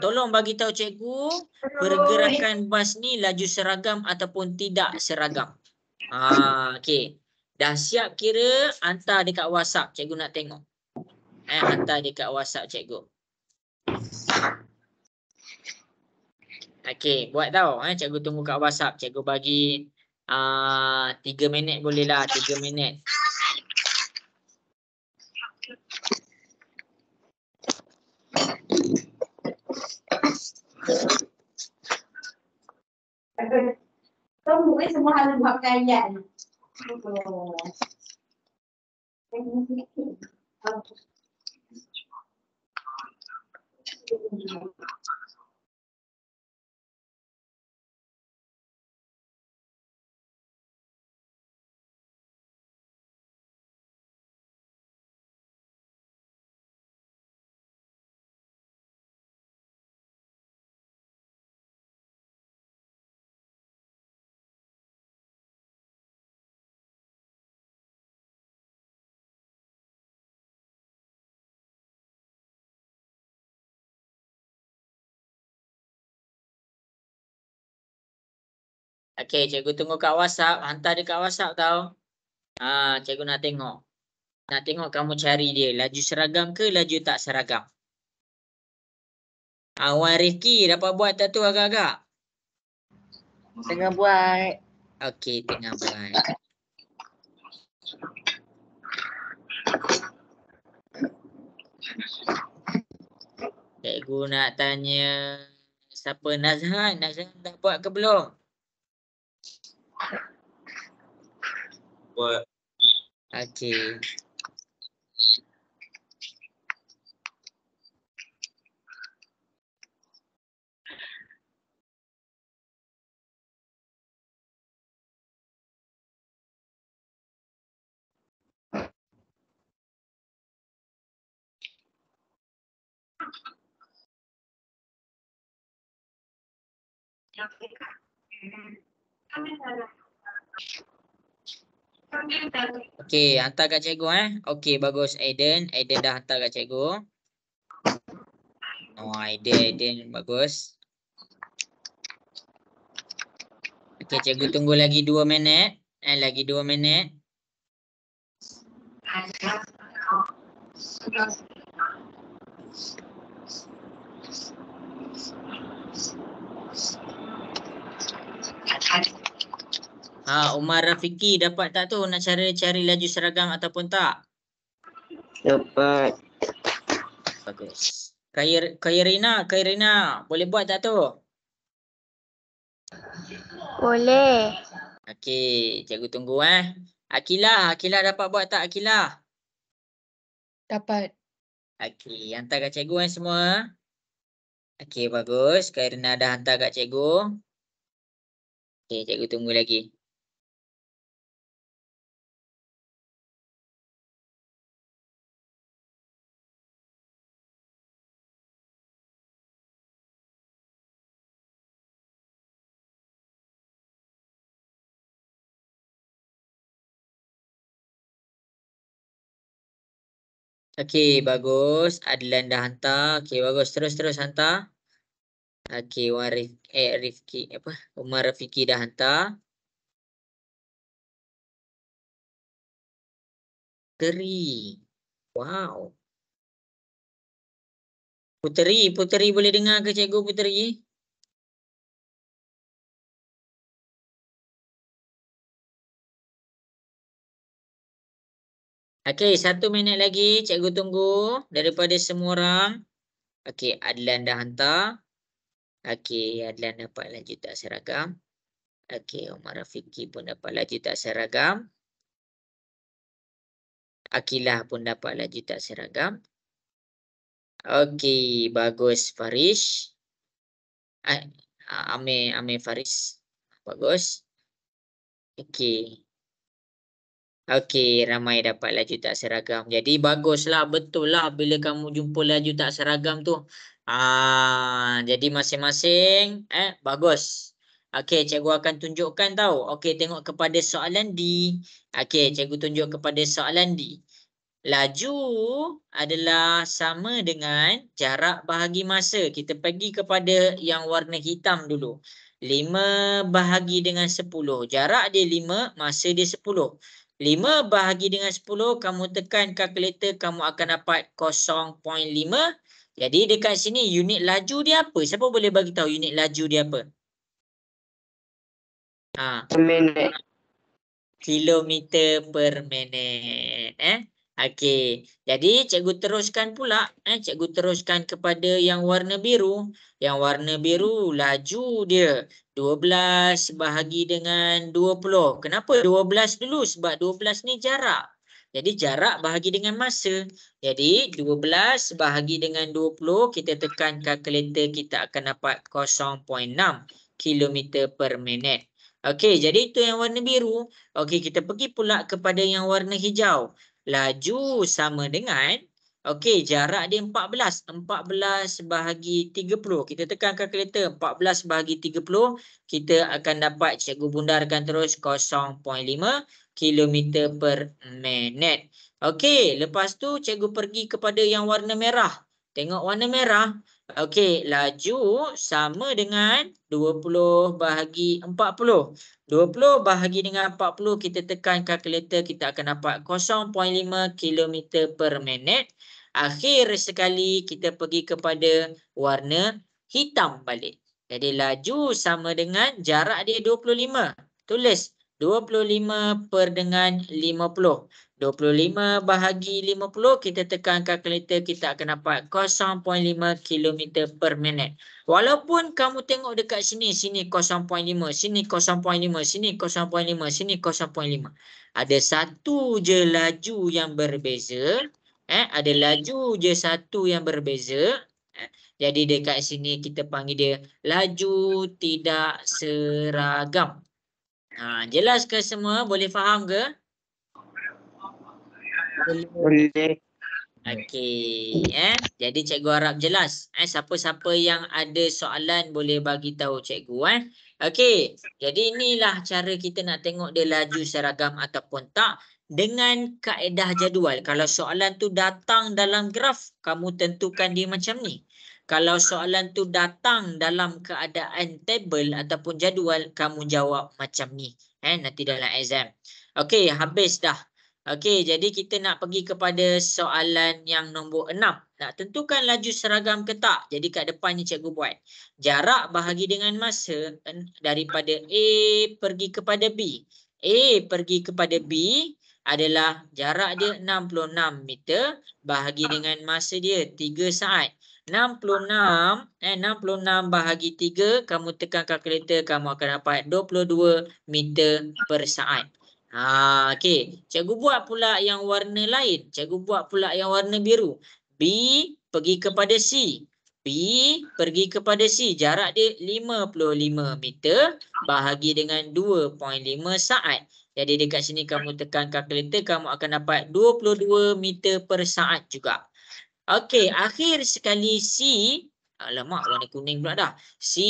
Tolong bagi tahu cikgu pergerakan bas ni laju seragam ataupun tidak seragam. Okey. Dah siap kira, hantar dekat WhatsApp. Cikgu nak tengok. Hantar dekat WhatsApp cikgu. Okey, buat tau. Cikgu tunggu kat WhatsApp. Cikgu bagi 3 minit boleh lah. 3 minit.
Semua semua harus buat kajian.
Okey, cikgu tunggu kat WhatsApp. Hantar dia kat WhatsApp tau. Cikgu nak tengok. Nak tengok kamu cari dia. Laju seragam ke laju tak seragam? Wan Rifki dapat buat tak tu agak-agak?
Tengah buat.
Okey, tengah buat. Cikgu nak tanya siapa Nazhan? Nazhan dah buat ke belum? Buat. Okey. Okey, hantar kat cikgu Okey, bagus. Aiden dah hantar kat cikgu. Aiden bagus. Okey, cikgu tunggu lagi 2 minit. Lagi 2 minit. Umar Rafiki dapat tak tu nak cari laju seragam ataupun tak?
Dapat.
Bagus. Khairina boleh buat tak tu?
Boleh.
Okey, cikgu tunggu Akilah dapat buat tak Akilah?
Dapat.
Okey, hantar kat cikgu semua. Okey, bagus. Khairina dah hantar kat cikgu. Okey, cikgu tunggu lagi. Okey, bagus. Adlan dah hantar. Okey, bagus. Terus hantar. Okey, Rifki Umar Rafiki dah hantar. Puteri. Wow. Puteri boleh dengar ke cikgu Puteri? Okey, 1 minit lagi cikgu tunggu daripada semua orang. Okey, Adlan dah hantar. Okey, Adlan dapat laju tak seragam. Okey, Umar Rafiki pun dapat laju tak seragam. Akilah pun dapat laju tak seragam. Okey, bagus Farish. Amir Faris. Bagus. Okey. Okey, ramai dapat laju tak seragam. Jadi baguslah, betul lah bila kamu jumpa laju tak seragam tu. Jadi masing-masing bagus. Okey, cikgu akan tunjukkan tau. Okey, tengok kepada soalan D. Okey, cikgu tunjuk kepada soalan D. Laju adalah sama dengan jarak bahagi masa. Kita pergi kepada yang warna hitam dulu. 5 bahagi dengan 10. Jarak dia 5, masa dia 10. 5 bahagi dengan 10, kamu tekan kalkulator, kamu akan dapat 0.5. Jadi dekat sini unit laju dia apa? Siapa boleh bagi tahu unit laju dia apa?
Minit.
Kilometer per minit. Okey. Jadi cikgu teruskan pula. Cikgu teruskan kepada yang warna biru. Yang warna biru laju dia 12 bahagi dengan 20. Kenapa 12 dulu? Sebab 12 ni jarak. Jadi jarak bahagi dengan masa. Jadi 12 bahagi dengan 20. Kita tekan kalkulator, kita akan dapat 0.6 kilometer per minit. Okey, jadi itu yang warna biru. Okey, kita pergi pula kepada yang warna hijau. Laju sama dengan, okey, jarak dia 14. 14 bahagi 30. Kita tekan kalkulator, 14 bahagi 30. Kita akan dapat, cikgu bundarkan terus, 0.5 kilometer per minit. Okey, lepas tu cikgu pergi kepada yang warna merah. Tengok warna merah. Okey, laju sama dengan 20 bahagi 40. 20 bahagi dengan 40, kita tekan kalkulator, kita akan dapat 0.5 km per minit. Akhir sekali kita pergi kepada warna hitam balik. Jadi laju sama dengan jarak dia 25. Tulis 25 per dengan 50. 25 bahagi 50, kita tekan kalkulator, kita akan dapat 0.5 km per minit. Walaupun kamu tengok dekat sini 0.5, sini 0.5, sini 0.5, sini 0.5. Ada satu je laju yang berbeza. Ada laju je satu yang berbeza. Jadi dekat sini kita panggil dia laju tidak seragam. Jelas ke semua? Boleh faham ke?
Boleh.
Okey, jadi cikgu harap jelas. Siapa-siapa yang ada soalan boleh bagi tahu cikgu. Okey, jadi inilah cara kita nak tengok dia laju seragam ataupun tak dengan kaedah jadual. Kalau soalan tu datang dalam graf, kamu tentukan dia macam ni. Kalau soalan tu datang dalam keadaan tabel ataupun jadual, kamu jawab macam ni. Nanti dalam exam. Okey, habis dah. Okey, jadi kita nak pergi kepada soalan yang nombor 6. Nak tentukan laju seragam ke tak? Jadi kat depan ni cikgu buat. Jarak bahagi dengan masa daripada A pergi kepada B. A pergi kepada B adalah jarak dia 66 meter bahagi dengan masa dia 3 saat. 66 bahagi 3, kamu tekan kalkulator, kamu akan dapat 22 meter per saat. Okey. Cikgu buat pula yang warna lain. Cikgu buat pula yang warna biru. B pergi kepada C. B pergi kepada C. Jarak dia 55 meter bahagi dengan 2.5 saat. Jadi dekat sini kamu tekan kalkulator, kamu akan dapat 22 meter per saat juga. Okey, akhir sekali C. Alamak, warna kuning pula dah. C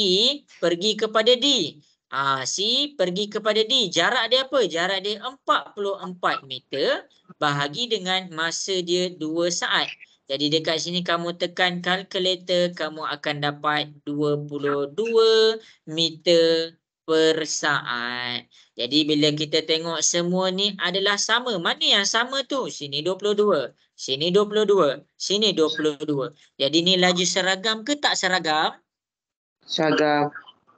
pergi kepada D. C pergi kepada D. Jarak dia apa? Jarak dia 44 meter bahagi dengan masa dia 2 saat. Jadi dekat sini kamu tekan kalkulator, kamu akan dapat 22 meter per saat. Jadi bila kita tengok semua ni adalah sama. Mana yang sama tu? Sini 22. Sini 22. Sini 22. Jadi ni laju seragam ke tak seragam?
Seragam.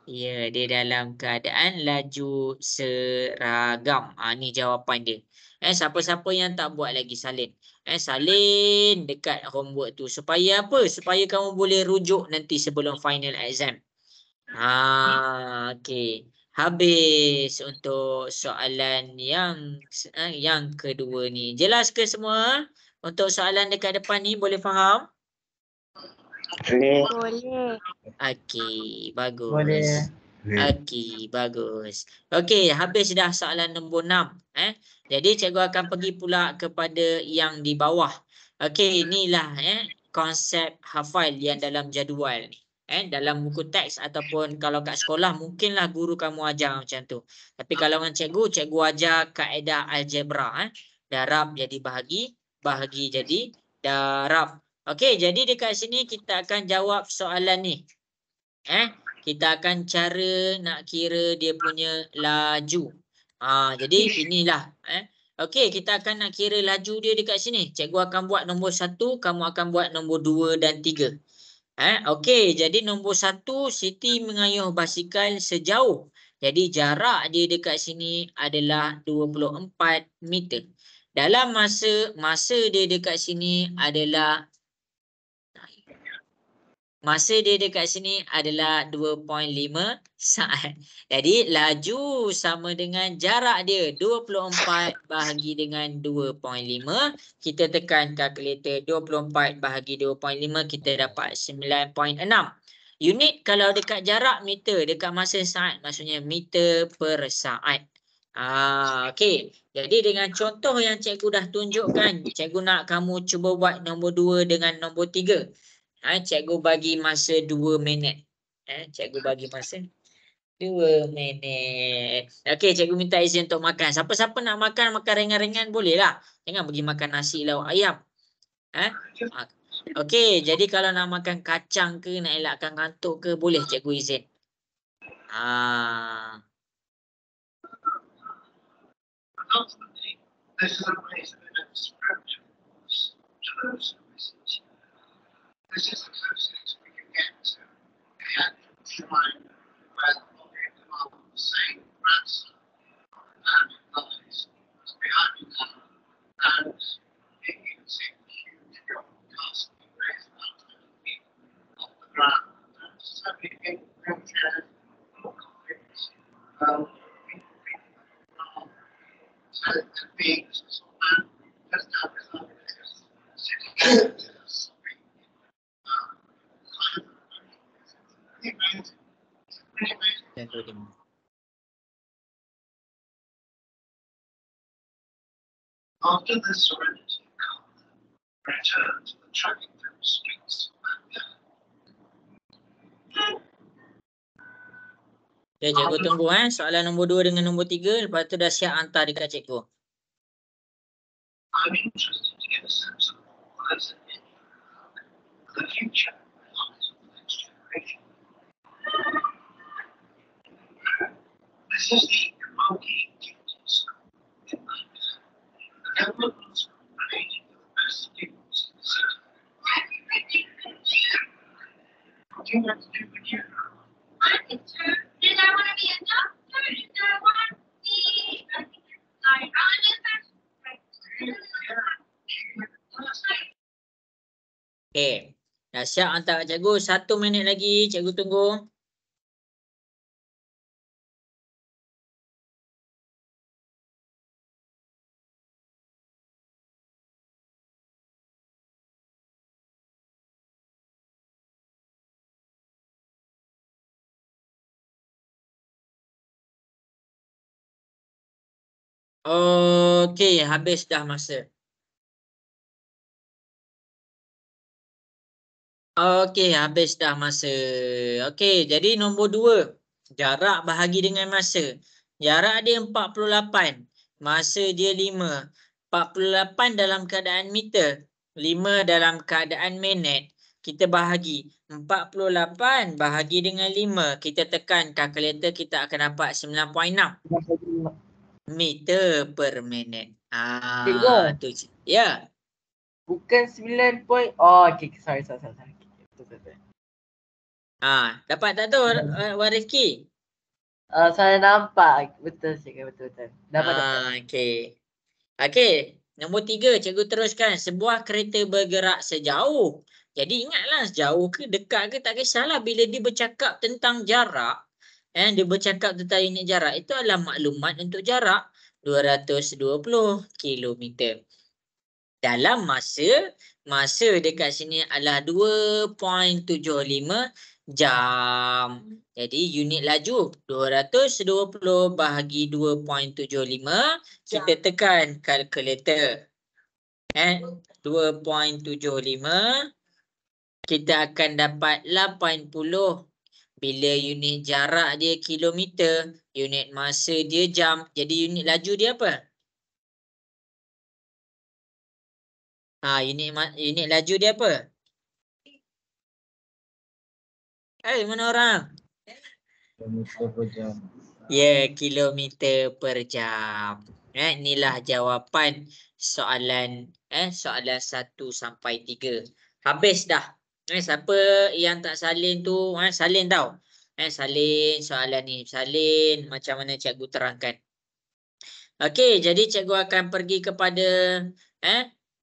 Ya, dia dalam keadaan laju seragam. Ni jawapan dia. Siapa-siapa yang tak buat lagi salin. Salin dekat homework tu. Supaya apa? Supaya kamu boleh rujuk nanti sebelum final exam. Okey. Habis untuk soalan yang kedua ni. Jelas ke semua? Untuk soalan dekat depan ni boleh faham?
Boleh.
Boleh.
Okey, bagus.
Boleh.
Okey, bagus. Okey, habis dah soalan nombor 6. Jadi cikgu akan pergi pula kepada yang di bawah. Okey, inilah konsep hafal yang dalam jadual ni. Dalam buku teks ataupun kalau kat sekolah mungkinlah guru kamu ajar macam tu. Tapi kalau dengan cikgu ajar kaedah algebra. Darab jadi bahagi, bahagi jadi darab. Okey, jadi dekat sini kita akan jawab soalan ni. Kita akan cara nak kira dia punya laju. Jadi inilah. Okey, kita akan nak kira laju dia dekat sini. Cikgu akan buat nombor 1, kamu akan buat nombor 2 dan 3. Okey, jadi nombor 1, Siti mengayuh basikal sejauh. Jadi jarak dia dekat sini adalah 24 meter. Dalam masa dia dekat sini adalah adalah 2.5 saat. Jadi laju sama dengan jarak dia 24 bahagi dengan 2.5. Kita tekan kalkulator 24 bahagi 2.5, kita dapat 9.6. Unit kalau dekat jarak meter, dekat masa saat maksudnya meter per saat. Okey. Jadi dengan contoh yang cikgu dah tunjukkan, cikgu nak kamu cuba buat nombor 2 dengan nombor 3. Cikgu bagi masa 2 minit. Cikgu bagi masa 2 minit. Okey, cikgu minta izin untuk makan. Siapa-siapa nak makan ringan-ringan boleh lah. Jangan pergi makan nasi lauk ayam. Okey, jadi kalau nak makan kacang ke, nak elakkan ngantuk ke, boleh cikgu izin. Ah.
Ultimately, this is a place that is descriptive to those services. This is the closest we can get to the actual shrine where the body of the mother, the same grandson, and lies was behind me now. And you can see the huge gold casket raised about 20 feet off the ground. And so many people wheelchairs, all coffins, so the beings of man just now beside us, sitting sobbing. Pretty amazing. Pretty amazing. After this serenity comes return to the traffic filled streets of Baghdad.
Okay, cikgu tunggu soalan nombor 2 dengan nombor 3. Lepas tu dah siap hantar dekat cikgu.
I'm interested to get a sense of what lies ahead for the future lives of the next generation. This is the Iraqi Teaching School in Baghdad. The government wants to create the best students in the city. What do you want to do when you're grown up?
My picture. Did I want to be a doctor? Did I want to be a
Okay. Dah siap hantar kat cikgu. 1 minit lagi. Cikgu tunggu. Okey, habis dah masa. Okey, habis dah masa. Okey, jadi nombor 2. Jarak bahagi dengan masa. Jarak dia 48. Masa dia 5. 48 dalam keadaan meter. 5 dalam keadaan minit. Kita bahagi. 48 bahagi dengan 5. Kita tekan kalkulator, kita akan dapat 9.6 meter per minit.
Cikgu.
Tu. Ya.
Bukan 9 point. Oh, okay. Sorry. Betul.
Dapat tak tu Warifki?
Saya nampak. Betul cikgu, betul. Dapat.
Okey, nombor 3 cikgu teruskan. Sebuah kereta bergerak sejauh. Jadi ingatlah, sejauh ke dekat ke tak kisahlah, bila dia bercakap tentang jarak, dia bercakap tentang unit jarak, itu adalah maklumat untuk jarak 220 km. Dalam masa dekat sini adalah 2.75 jam. Jadi unit laju 220 bahagi 2.75, kita tekan kalkulator. 2.75 kita akan dapat 80. Bila unit jarak dia kilometer, unit masa dia jam, jadi unit laju dia apa? Unit laju dia apa? Mana orang?
Kilometer per jam.
Kilometer per jam. Inilah jawapan soalan soalan 1 sampai 3. Habis dah. Siapa yang tak salin tu, salin tau. Salin soalan ni. Salin macam mana cikgu terangkan. Okey, jadi cikgu akan pergi kepada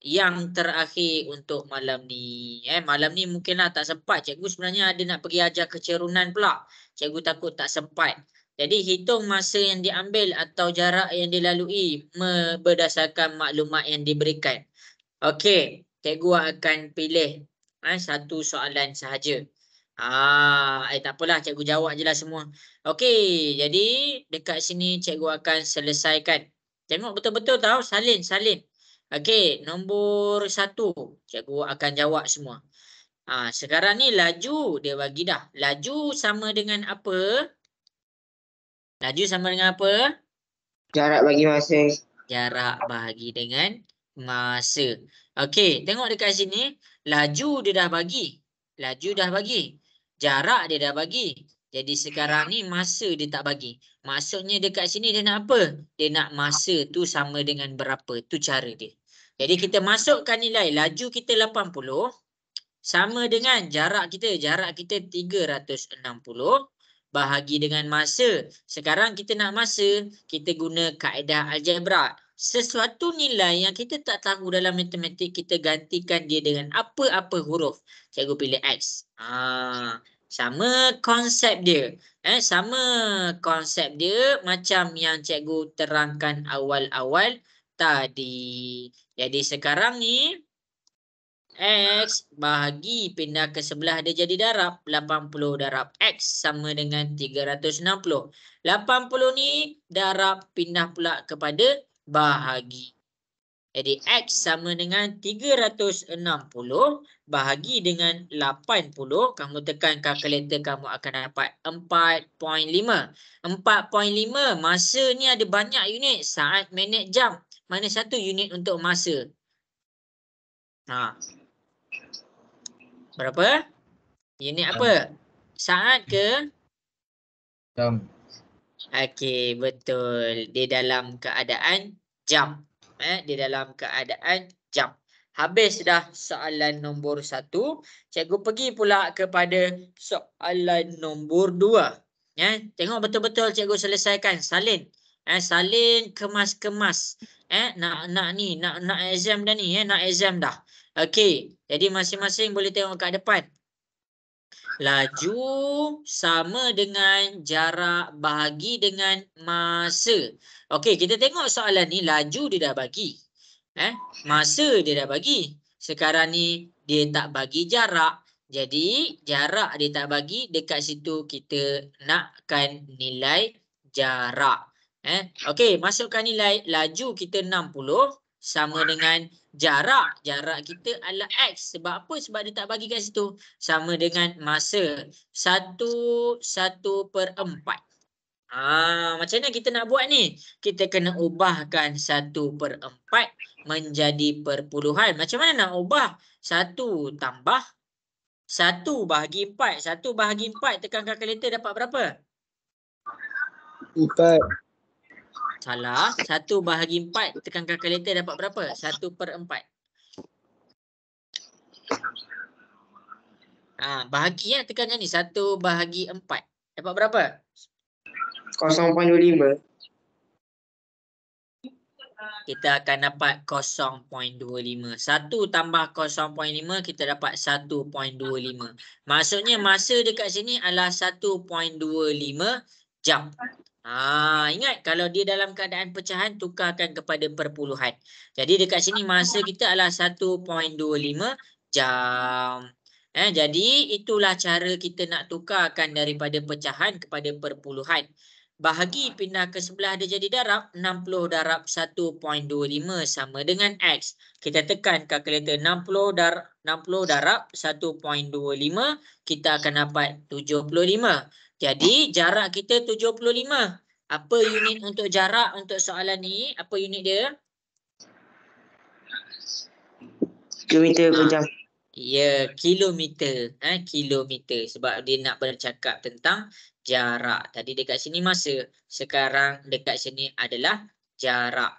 yang terakhir untuk malam ni. Malam ni mungkinlah tak sempat. Cikgu sebenarnya ada nak pergi ajar kecerunan pula. Cikgu takut tak sempat. Jadi hitung masa yang diambil atau jarak yang dilalui berdasarkan maklumat yang diberikan. Okey, cikgu akan pilih satu soalan sahaja. Tak apalah, cikgu jawab je lah semua. Okey, jadi dekat sini cikgu akan selesaikan. Tengok betul-betul tahu, salin. Okey, nombor 1 cikgu akan jawab semua. Sekarang ni laju dia bagi dah. Laju sama dengan apa?
Jarak bagi masa.
Jarak bahagi dengan masa. Okey, tengok dekat sini. Laju dia dah bagi. Laju dah bagi. Jarak dia dah bagi. Jadi sekarang ni masa dia tak bagi. Maksudnya dekat sini dia nak apa? Dia nak masa tu sama dengan berapa. Tu cara dia. Jadi kita masukkan nilai laju kita 80 sama dengan jarak kita. Jarak kita 360 bahagi dengan masa. Sekarang kita nak masa, kita guna kaedah algebra. Sesuatu nilai yang kita tak tahu dalam matematik, kita gantikan dia dengan apa-apa huruf. Cikgu pilih X. Sama konsep dia. Sama konsep dia macam yang cikgu terangkan awal-awal tadi. Jadi sekarang ni X bahagi pindah ke sebelah dia jadi darab. 80 darab X sama dengan 360. 80 ni darab pindah pula kepada bahagi. Jadi X sama dengan 360 bahagi dengan 80. Kamu tekan kalkulator, kamu akan dapat 4.5. 4.5. Masa ni ada banyak unit. Saat, minit, jam. Mana satu unit untuk masa? Berapa? Unit apa? Saat ke?
Jam.
Okey, betul. Dia dalam keadaan jam. Dia dalam keadaan jam. Habis dah soalan nombor 1. Cikgu pergi pula kepada soalan nombor 2. Tengok betul-betul cikgu selesaikan. Salin. Salin kemas-kemas. Nak exam dah ni. Nak exam dah. Okey. Jadi masing-masing boleh tengok kat depan. Laju sama dengan jarak bahagi dengan masa. Okey, kita tengok soalan ni. Laju dia dah bagi. Masa dia dah bagi. Sekarang ni dia tak bagi jarak. Jadi jarak dia tak bagi. Dekat situ kita nakkan nilai jarak. Okey, masukkan nilai. Laju kita 60 sama dengan jarak. Jarak kita adalah X. Sebab apa? Sebab dia tak bagi kat situ. Sama dengan masa. 1/4. Macam mana kita nak buat ni? Kita kena ubahkan 1/4 menjadi perpuluhan. Macam mana nak ubah? 1 tambah 1 bahagi 4. 1 bahagi 4 tekan kalkulator dapat berapa?
4.
Salah. 1 bahagi 4 tekan kalkulator dapat berapa? 1/4. Bahagi tekan yang ni. 1 bahagi 4. Dapat berapa?
0.25.
Kita akan dapat 0.25. 1 tambah 0.5 kita dapat 1.25. Maksudnya masa dekat sini adalah 1.25 jam. Ingat kalau dia dalam keadaan pecahan, tukarkan kepada perpuluhan. Jadi dekat sini masa kita adalah 1.25 jam. Jadi itulah cara kita nak tukarkan daripada pecahan kepada perpuluhan. Bahagi pindah ke sebelah dia jadi darab. 60 darab 1.25 sama dengan X. Kita tekan kalkulator. 60 darab 1.25. Kita akan dapat 75. Jadi jarak kita 75. Apa unit untuk jarak untuk soalan ni? Apa unit dia?
Kilometer per jam.
Ya, kilometer. Kilometer. Sebab dia nak bercakap tentang jarak. Tadi dekat sini masa. Sekarang dekat sini adalah jarak.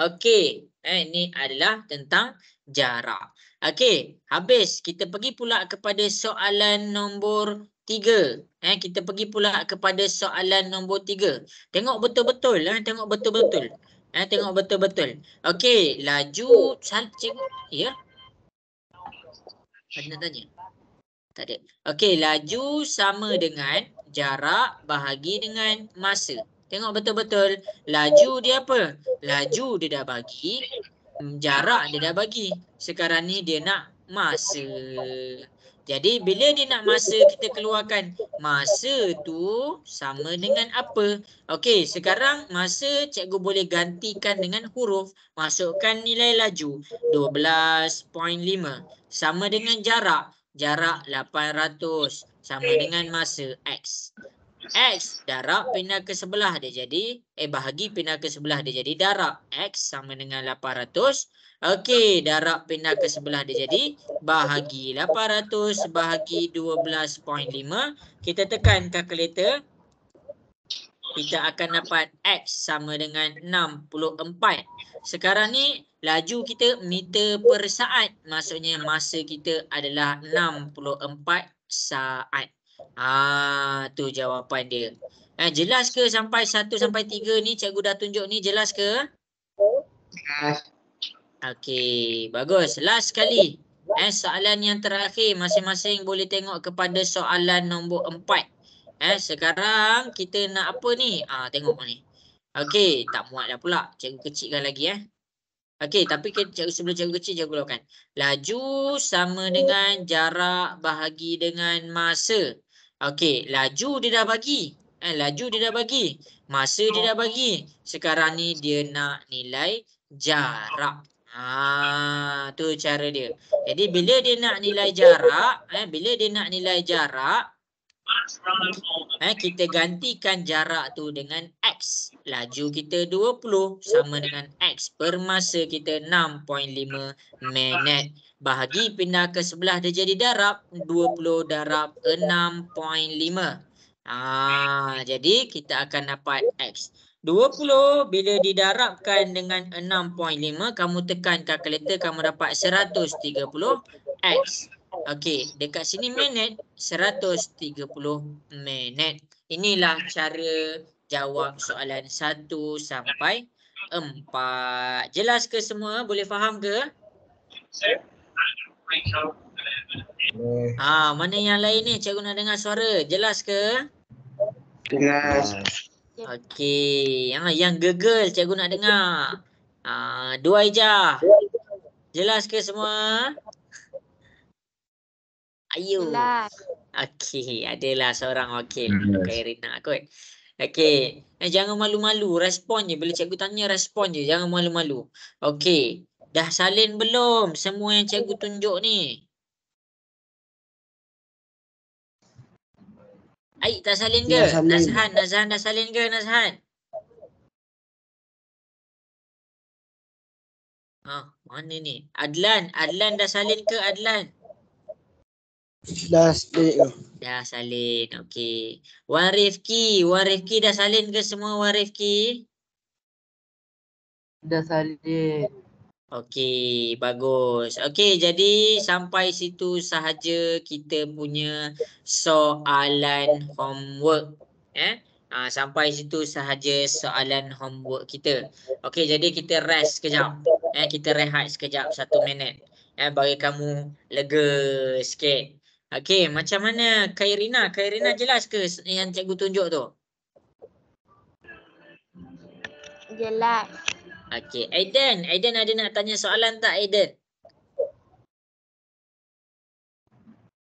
Okey. Ini adalah tentang jarak. Okey. Habis. Kita pergi pula kepada soalan nombor 3. Kita pergi pula kepada soalan nombor 3. Tengok betul-betul. Tengok betul-betul. Tengok betul-betul. Okey. Laju. Cikgu. Ya. Ada nak tanya? Tak ada. Okey, laju sama dengan jarak bahagi dengan masa. Tengok betul-betul. Laju dia apa? Laju dia dah bagi. Jarak dia dah bagi. Sekarang ni dia nak masa. Jadi bila dia nak masa, kita keluarkan masa tu sama dengan apa. Okey, sekarang masa cikgu boleh gantikan dengan huruf. Masukkan nilai laju 12.5 sama dengan jarak. Jarak 800 sama dengan masa X. X darab pindah ke sebelah dia jadi bahagi pindah ke sebelah dia jadi darab X sama dengan 800. Okey, darab pindah ke sebelah dia jadi bahagi 800 bahagi 12.5. Kita tekan kalkulator. Kita akan dapat X sama dengan 64. Sekarang ni laju kita meter per saat. Maksudnya masa kita adalah 64 saat. Tu jawapan dia. Jelas ke sampai 1 sampai 3 ni cikgu dah tunjuk ni, jelas ke?
Jelas.
Okey, bagus. Last sekali. Soalan yang terakhir, masing-masing boleh tengok kepada soalan nombor 4. Sekarang kita nak apa ni? Tengok ni. Okey, tak muat dah pula. Cikgu kecilkan lagi Okey, tapi sebelum cikgu kecil, cikgu lakukan. Laju sama dengan jarak bahagi dengan masa. Okey, laju dia dah bagi. Laju dia dah bagi. Masa dia dah bagi. Sekarang ni dia nak nilai jarak. Tu cara dia. Jadi bila dia nak nilai jarak, kita gantikan jarak tu dengan X. Laju kita 20 sama dengan X per masa kita 6.5 minit. Bahagi pindah ke sebelah dia jadi darab 20 darab 6.5. Jadi kita akan dapat X. 20 bila didarabkan dengan 6.5, kamu tekan kalkulator, kamu dapat 130 X. Okey, dekat sini minit, 130 minit. Inilah cara jawab soalan 1 sampai 4. Jelas ke semua? Boleh faham ke? Mana yang lain ni? Cikgu nak dengar suara. Jelas ke?
Jelas.
Okey, yang gegel cikgu nak dengar. Dua Ijah. Jelas ke semua? Ayo.
Jelas.
Okey, adalah seorang okey. Kairina kot. Okey, jangan malu-malu, respon je. Bila cikgu tanya, respon je. Jangan malu-malu. Okey, dah salin belum semua yang cikgu tunjuk ni? Aik tak salin ke?
Ya, salin.
Nazhan dah salin ke Nazhan? Mana ni? Adlan dah salin ke Adlan?
Dah salin.
Dah salin. Okey. Wan Rifki dah salin ke semua Wan Rifki?
Dah salin.
Okey, bagus. Okey, jadi sampai situ sahaja kita punya soalan homework. Sampai situ sahaja soalan homework kita. Okey, jadi kita rest sekejap. Kita rehat sekejap 1 minit. Bagi kamu lega sikit. Okey, macam mana Kairina? Kairina jelas ke yang cikgu tunjuk tu?
Jelas.
Okey, Aiden ada nak tanya soalan tak Aiden?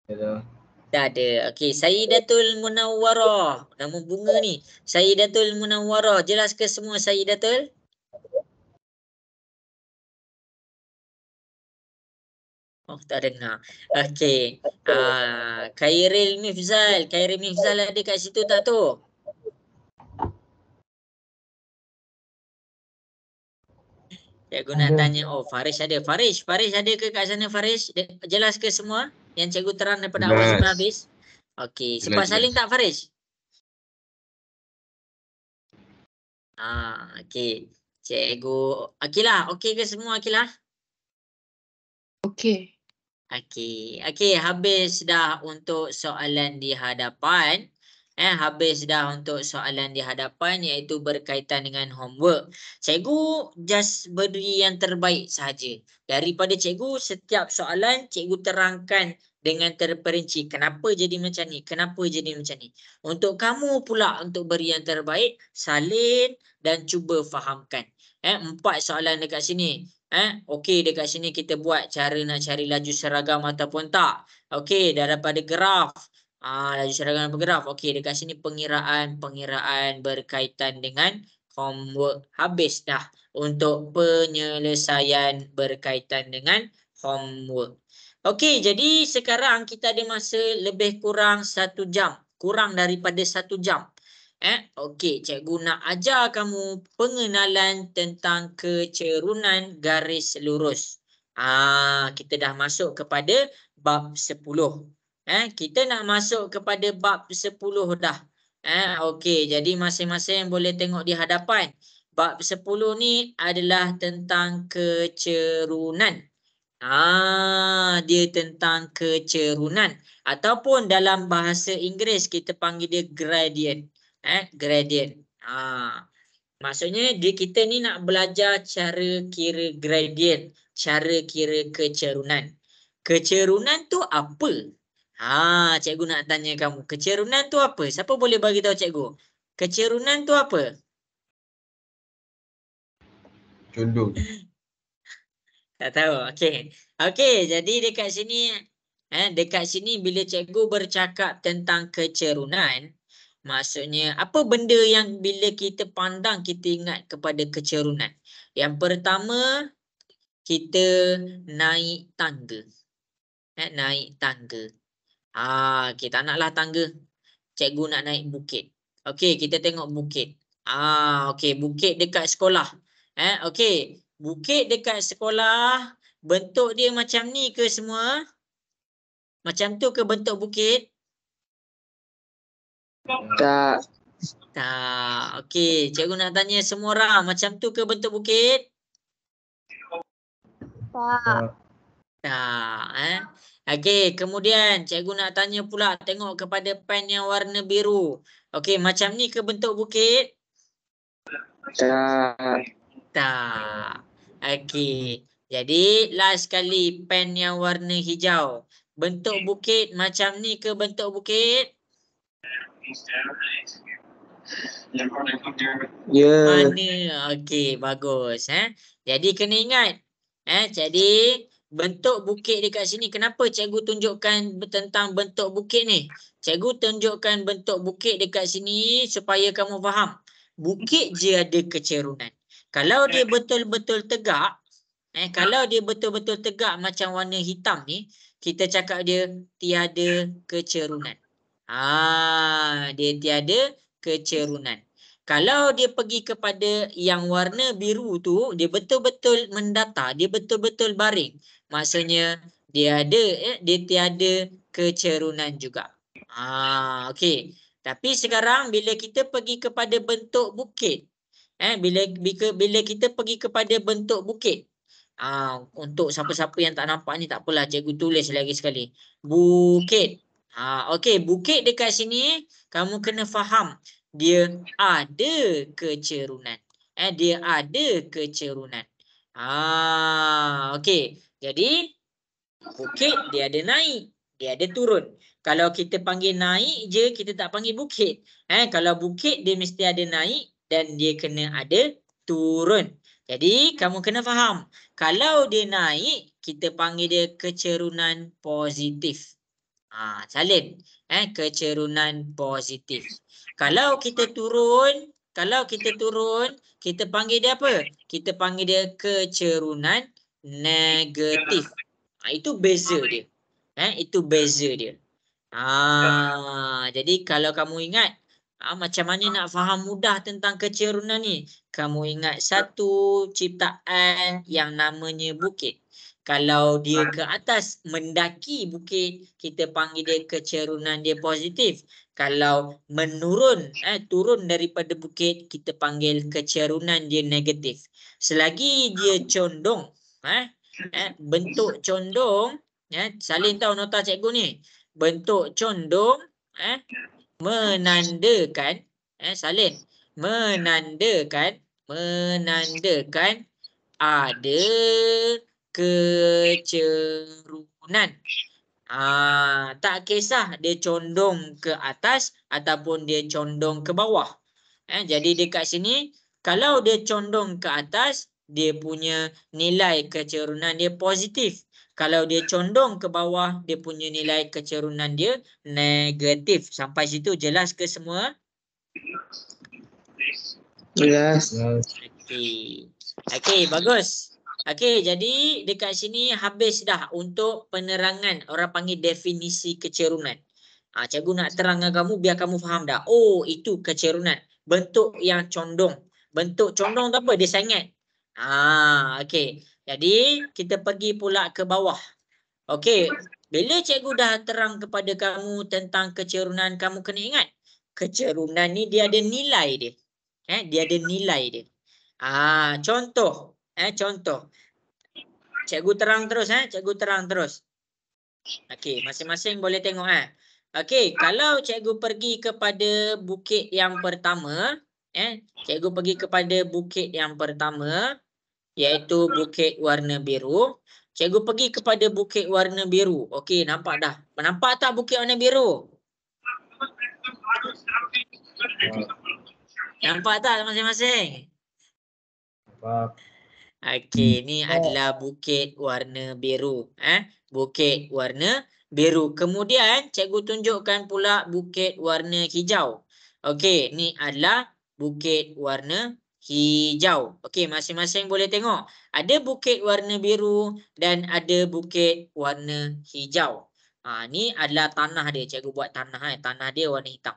Hello.
Dah ada. Okey, Sayyidatul Munawwarah. Nama bunga ni. Sayyidatul Munawwarah. Jelas ke semua Sayyidatul? Tak dengar. Okey. Khairil Mifzal ada kat situ tak tu? Cikgu nak tanya. Farish ada. Farish ada ke kat sana Farish? Jelas ke semua yang cikgu terang daripada awal sampai habis? Okey. Sempat salin tak Farish? Okey. Cikgu Akilah, okey ke semua Akilah?
Okey.
Okey, habis dah untuk soalan di hadapan. Habis dah untuk soalan di hadapan iaitu berkaitan dengan homework. Cikgu just beri yang terbaik sahaja. Daripada cikgu, setiap soalan cikgu terangkan dengan terperinci. Kenapa jadi macam ni? Kenapa jadi macam ni? Untuk kamu pula untuk beri yang terbaik, salin dan cuba fahamkan. 4 soalan dekat sini. Okey, dekat sini kita buat cara nak cari laju seragam ataupun tak. Okey, daripada graf. Laju seragam bergraf. Okey, dekat sini pengiraan berkaitan dengan homework. Habis dah untuk penyelesaian berkaitan dengan homework. Okey, jadi sekarang kita ada masa lebih kurang 1 jam. kurang daripada 1 jam. Okey, cikgu nak ajar kamu pengenalan tentang kecerunan garis lurus. Kita dah masuk kepada bab 10. Kita nak masuk kepada bab 10 dah. Okey, jadi masing-masing boleh tengok di hadapan. Bab 10 ni adalah tentang kecerunan. Dia tentang kecerunan. Ataupun dalam bahasa Inggeris kita panggil dia gradient. Gradient. Maksudnya kita ni nak belajar cara kira gradient, cara kira kecerunan. Kecerunan tu apa? Cikgu nak tanya kamu. Kecerunan tu apa? Siapa boleh bagi tahu cikgu? Kecerunan tu apa?
Condong.
Tak tahu. Okey. Okey, jadi dekat sini bila cikgu bercakap tentang kecerunan, maksudnya apa benda yang bila kita pandang kita ingat kepada kecerunan? Yang pertama, kita naik tangga. Naik tangga. Kita naklah tangga. Cikgu nak naik bukit. Okey, kita tengok bukit. Okey, bukit dekat sekolah. Okey, bukit dekat sekolah, bentuk dia macam ni ke semua? Macam tu ke bentuk bukit?
Tak.
Tak. Okey, cikgu nak tanya semua orang, macam tu ke bentuk bukit?
Tak.
Tak. Okey, kemudian cikgu nak tanya pula, tengok kepada pen yang warna biru. Okey, macam ni ke bentuk bukit?
Tak.
Tak. Okey. Jadi last sekali pen yang warna hijau. Bentuk bukit macam ni ke bentuk bukit?
Ya.
Mana? Okey, bagus. Jadi kena ingat. Jadi bentuk bukit dekat sini. Kenapa cikgu tunjukkan tentang bentuk bukit ni? Cikgu tunjukkan bentuk bukit dekat sini supaya kamu faham. Bukit je ada kecerunan. Kalau dia betul-betul tegak, kalau dia betul-betul tegak macam warna hitam ni, kita cakap dia tiada kecerunan. Dia tiada kecerunan. Kalau dia pergi kepada yang warna biru tu, dia betul-betul mendatar, dia betul-betul baring. Maksudnya dia tiada kecerunan juga. Okey. Tapi sekarang bila kita pergi kepada bentuk bukit, bila kita pergi kepada bentuk bukit, untuk siapa-siapa yang tak nampak ni tak apalah, cikgu tulis lagi sekali. Bukit. Okey, bukit dekat sini kamu kena faham dia ada kecerunan. Dia ada kecerunan. Okey. Jadi bukit dia ada naik, dia ada turun. Kalau kita panggil naik je, kita tak panggil bukit. Kalau bukit dia mesti ada naik dan dia kena ada turun. Jadi kamu kena faham. Kalau dia naik, kita panggil dia kecerunan positif. Salin. Kecerunan positif. Kalau kita turun, kita panggil dia apa? Kita panggil dia kecerunan negatif. Itu beza dia. Itu beza dia. Jadi kalau kamu ingat, macam mana nak faham mudah tentang kecerunan ni? Kamu ingat satu ciptaan yang namanya bukit. Kalau dia ke atas mendaki bukit, kita panggil dia kecerunan dia positif. Kalau menurun, turun daripada bukit, kita panggil kecerunan dia negatif. Selagi dia condong, bentuk condong, salin tahu nota cikgu ni. Bentuk condong menandakan, salin, menandakan ada kecerunan. Tak kisah dia condong ke atas ataupun dia condong ke bawah. Jadi dekat sini, kalau dia condong ke atas, dia punya nilai kecerunan dia positif. Kalau dia condong ke bawah, dia punya nilai kecerunan dia negatif. Sampai situ jelas ke semua?
Jelas.
Okey, bagus. Okey, jadi dekat sini habis dah untuk penerangan, orang panggil definisi kecerunan. Cikgu nak terangkan kamu biar kamu faham dah. Oh, itu kecerunan. Bentuk yang condong. Bentuk condong tu apa? Dia sangat. Okey. Jadi, kita pergi pula ke bawah. Okey. Bila cikgu dah terang kepada kamu tentang kecerunan, kamu kena ingat. Kecerunan ni dia ada nilai dia. Dia ada nilai dia. Contoh. Contoh. Cikgu terang terus. Cikgu terang terus. Okey, masing-masing boleh tengok. Okey, kalau cikgu pergi kepada bukit yang pertama, cikgu pergi kepada bukit yang pertama, iaitu bukit warna biru. Cikgu pergi kepada bukit warna biru. Okey, nampak dah. Nampak tak bukit warna biru? Nampak tak masing-masing?
Nampak.
Okey, ni adalah bukit warna biru. Bukit warna biru. Kemudian cikgu tunjukkan pula bukit warna hijau. Okey, ni adalah bukit warna hijau. Okey, masing-masing boleh tengok. Ada bukit warna biru dan ada bukit warna hijau. Ni adalah tanah dia. Cikgu buat tanah. Tanah dia warna hitam.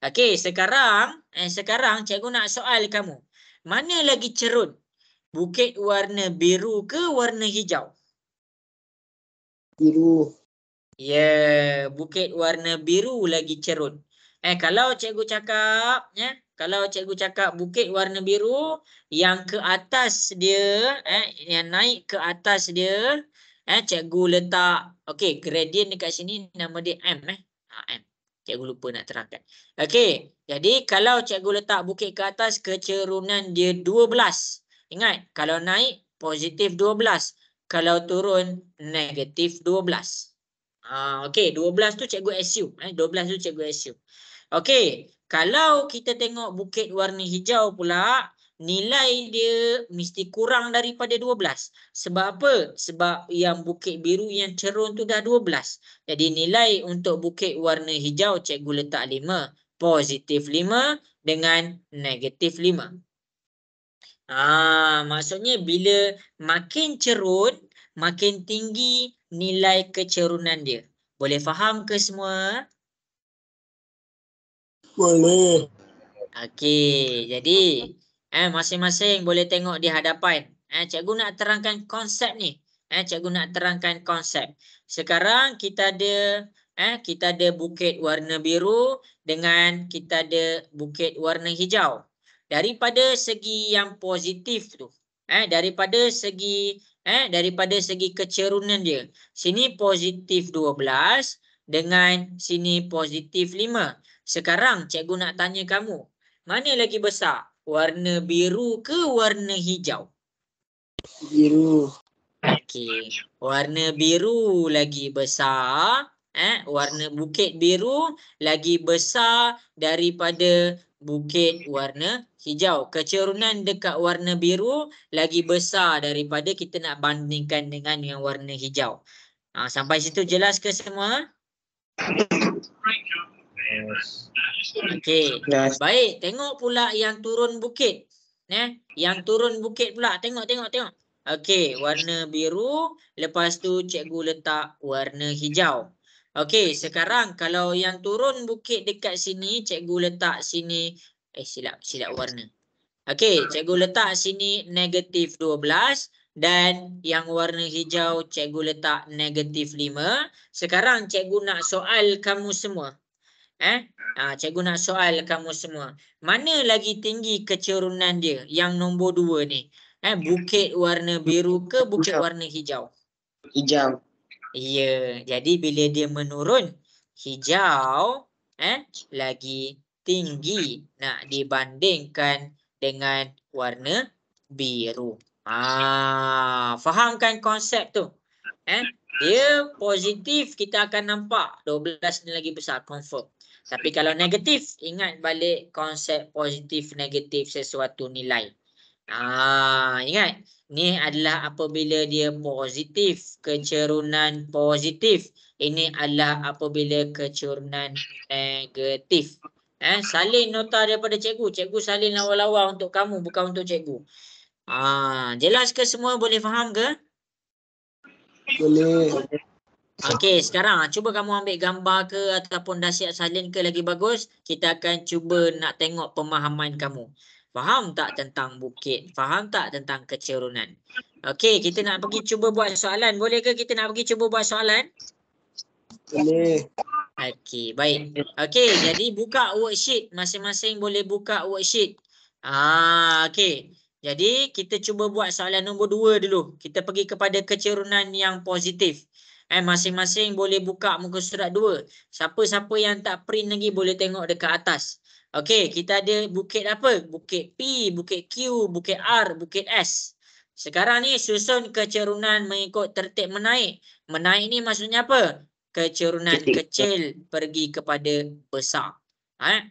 Okey, sekarang cikgu nak soal kamu. Mana lagi cerun? Bukit warna biru ke warna hijau?
Biru.
Ya, bukit warna biru lagi cerun. Kalau cikgu cakap, kalau cikgu cakap bukit warna biru, yang ke atas dia, yang naik ke atas dia, cikgu letak, okey, gradient dekat sini nama dia M, M. Cikgu lupa nak terangkan. Okey, jadi kalau cikgu letak bukit ke atas, kecerunan dia 12. Ingat, kalau naik positif 12, kalau turun negatif 12. Okey, 12 tu cikgu assume. 12 tu cikgu assume. Okey, kalau kita tengok bukit warna hijau pula, nilai dia mesti kurang daripada 12. Sebab apa? Sebab yang bukit biru yang cerun tu dah 12. Jadi nilai untuk bukit warna hijau cikgu letak 5. Positif 5 dengan negatif 5. Maksudnya bila makin cerun, makin tinggi nilai kecerunan dia. Boleh faham ke semua?
Boleh.
Okey, jadi masing-masing boleh tengok di hadapan. Cikgu nak terangkan konsep ni. Cikgu nak terangkan konsep. Sekarang kita ada bukit warna biru dengan kita ada bukit warna hijau. Daripada segi yang positif tu, daripada segi kecerunan dia, sini positif 12 dengan sini positif 5. Sekarang cikgu nak tanya kamu, mana lagi besar? Warna biru ke warna hijau?
Biru.
Okey, warna biru lagi besar. Warna bukit biru lagi besar daripada bukit warna hijau. Kecerunan dekat warna biru lagi besar daripada kita nak bandingkan dengan yang warna hijau. Sampai situ jelas ke semua?
Yes.
Okey. Baik, tengok pula yang turun bukit. Yang turun bukit pula. Tengok. Okey, warna biru. Lepas tu cikgu letak warna hijau. Okey, sekarang kalau yang turun bukit dekat sini, cikgu letak sini. Silap warna. Okey, cikgu letak sini negatif 12. Dan yang warna hijau cikgu letak negatif 5. Sekarang cikgu nak soal kamu semua. Cikgu nak soal kamu semua. Mana lagi tinggi kecerunan dia? Yang nombor 2 ni. Bukit warna biru ke bukit warna hijau?
Hijau.
Ya, jadi bila dia menurun, hijau lagi tinggi nak dibandingkan dengan warna biru. Fahamkan konsep tu? Dia positif kita akan nampak 12 ni lagi besar, confirm. Tapi kalau negatif, ingat balik konsep positif negatif sesuatu nilai. Ingat, ni adalah apabila dia positif, kecerunan positif. Ini adalah apabila kecerunan negatif. Salin nota daripada cikgu. Cikgu salin lawa-lawa untuk kamu, bukan untuk cikgu. Jelas ke semua? Boleh faham ke?
Boleh.
Okey, sekarang cuba kamu ambil gambar ke ataupun dah siap salin ke lagi bagus. Kita akan cuba nak tengok pemahaman kamu. Faham tak tentang bukit? Faham tak tentang kecerunan? Okey, kita nak pergi cuba buat soalan. Boleh ke kita nak pergi cuba buat soalan?
Boleh.
Okey, baik. Okey, jadi buka worksheet. Masing-masing boleh buka worksheet. Okey. Jadi kita cuba buat soalan nombor 2 dulu. Kita pergi kepada kecerunan yang positif. Masing-masing boleh buka muka surat 2. Siapa-siapa yang tak print lagi boleh tengok dekat atas. Okey, kita ada bukit apa? Bukit P, bukit Q, bukit R, bukit S. Sekarang ni susun kecerunan mengikut tertib menaik. Menaik ni maksudnya apa? Kecerunan kecil pergi kepada besar.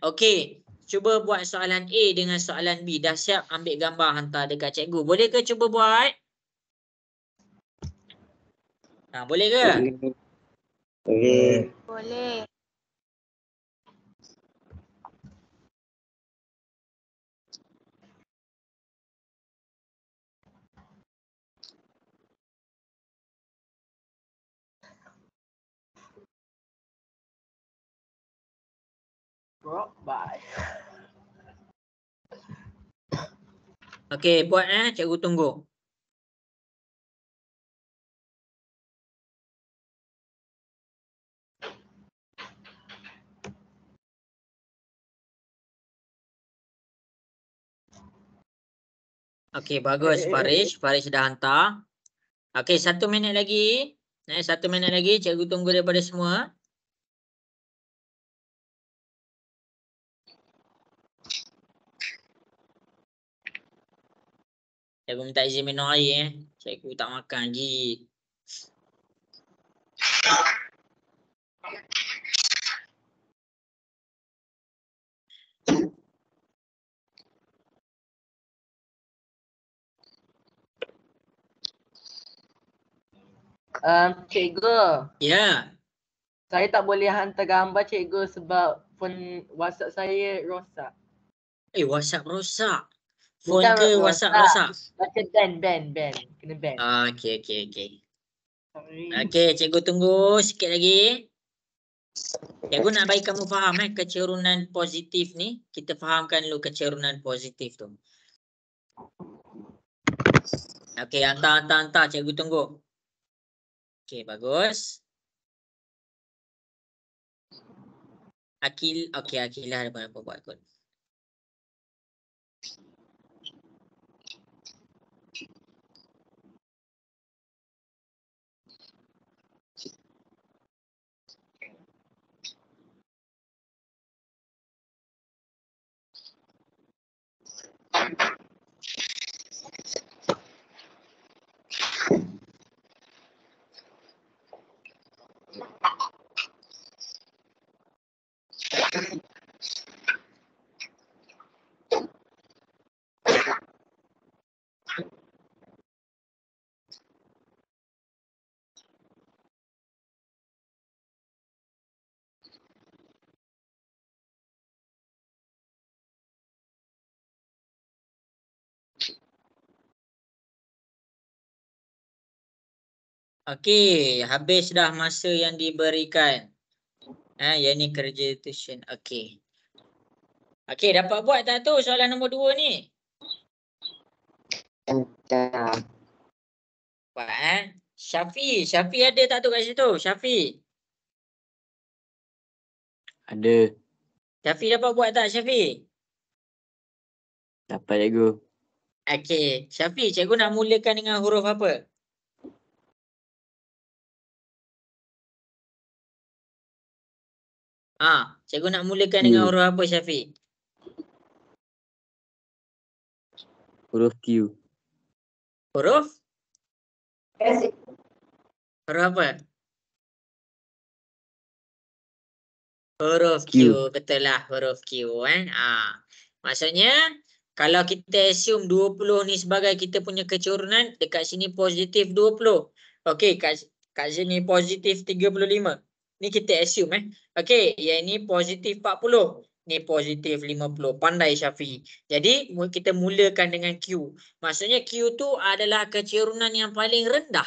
Okey. Cuba buat soalan A dengan soalan B. Dah siap ambil gambar hantar dekat cikgu. Boleh ke cuba buat? Boleh ke?
Boleh.
Boleh.
Bro, bye.
Okey, buat cikgu tunggu. Okey, bagus Farish. Farish dah hantar. Okey, 1 minit lagi. 1 minit lagi cikgu tunggu daripada semua. Cikgu minta izin minum air Cikgu tak makan lagi.
Cikgu.
Ya.
Saya tak boleh hantar gambar cikgu sebab phone WhatsApp saya rosak.
WhatsApp rosak. Phone
Bukan
ke WhatsApp rosak?
Macam ban. Kena ban.
Okey.
Sorry.
Okey, cikgu tunggu sikit lagi. Cikgu nak bagi kamu faham kecerunan positif ni. Kita fahamkan dulu kecerunan positif tu. Okey, hantar. Cikgu tunggu. Okey, bagus. Akilah ada apa buat kot. Okey, habis dah masa yang diberikan. Yang ni kerja tuition. Okey. Okey, dapat buat tak tu soalan nombor 2 ni?
Tak.
Buat Syafi ada tak tu kat situ? Syafi.
Ada.
Syafi dapat buat tak Syafi?
Dapat cikgu.
Okey, Syafi, cikgu nak mulakan dengan huruf apa? Cikgu nak mulakan dengan huruf apa Syafi?
Huruf Q.
Huruf? Huruf apa? Huruf Q. Betul lah, huruf Q maksudnya kalau kita assume 20 ni sebagai kita punya kecerunan, dekat sini positif 20. Okey, kat sini positif 35. Ni kita assume Okey, yang ni positif 40. Ni positif 50. Pandai Syafi. Jadi kita mulakan dengan Q. Maksudnya Q tu adalah kecerunan yang paling rendah.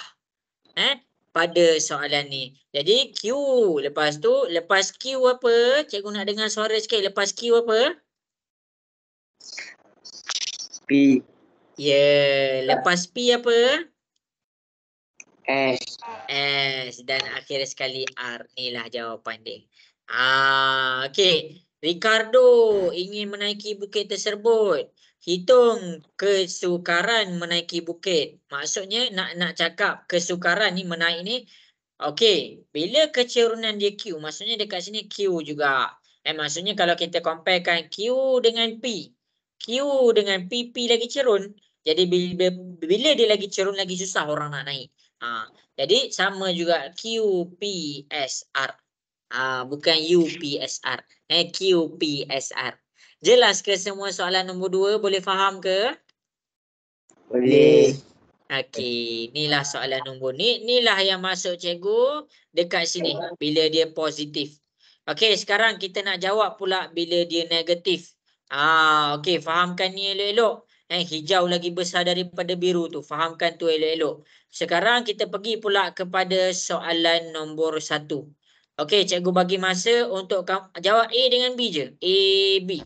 pada soalan ni. Jadi Q. Lepas tu, lepas Q apa? Cikgu nak dengar suara sikit. Lepas Q apa?
P,
Ya. Lepas P apa?
S.
S. Dan akhir sekali R. Inilah jawapan dia. Okey. Ricardo ingin menaiki bukit tersebut. Hitung kesukaran menaiki bukit. Maksudnya nak cakap kesukaran ni menaik ni. Okey, bila kecerunan dia Q, maksudnya dekat sini Q juga. Maksudnya kalau kita comparekan Q dengan P. Q dengan P lagi cerun. Jadi bila dia lagi cerun, lagi susah orang nak naik. Jadi sama juga Q, P, S, R. Bukan U, P, S, R. Q, P, S, R. Jelas ke semua soalan nombor 2? Boleh faham ke?
Boleh.
Okey, inilah soalan nombor ni. Inilah yang masuk cikgu dekat sini bila dia positif. Okey, sekarang kita nak jawab pula bila dia negatif. Okey, fahamkan ni elok-elok. Hijau lagi besar daripada biru tu. Fahamkan tu elok-elok. Sekarang kita pergi pula kepada soalan nombor 1. Okey, cikgu bagi masa untuk jawab A dengan B je. A, B.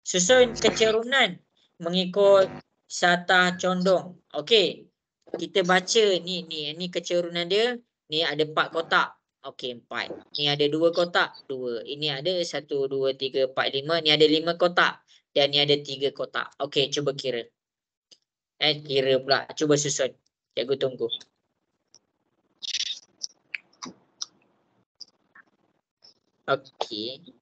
Susun kecerunan mengikut satah condong. Okey. Kita baca ni kecerunan dia. Ni ada 4 kotak. Okey, 4. Ni ada 2 kotak, 2. Ini ada 1 2 3 4 5. Ni ada 5 kotak dan ni ada 3 kotak. Okey, cuba kira. Kira pula. Cuba susun. Cikgu tunggu. Okey.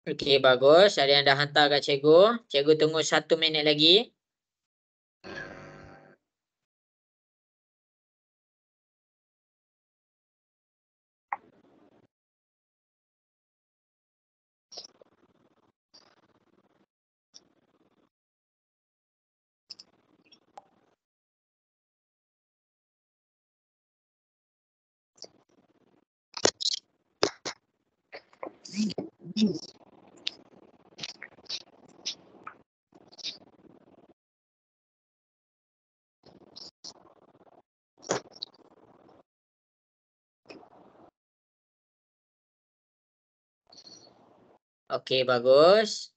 Okey, bagus. Ada yang dah hantar kat cikgu. Cikgu tunggu 1 minit lagi. Okey, bagus.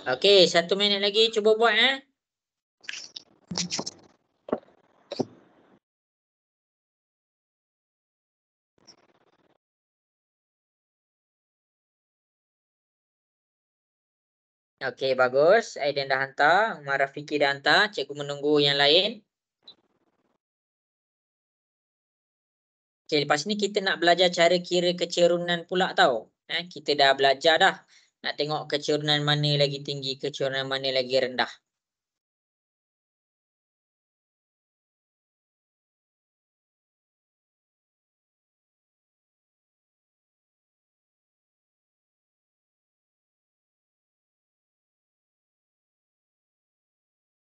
Okey, 1 minit lagi cuba buat Okey, bagus. Aiden dah hantar. Umar Rafiki dah hantar. Cikgu menunggu yang lain. Okey, lepas ni kita nak belajar cara kira kecerunan pula tau. Kita dah belajar dah. Nak tengok kecerunan mana lagi tinggi, kecerunan mana lagi rendah.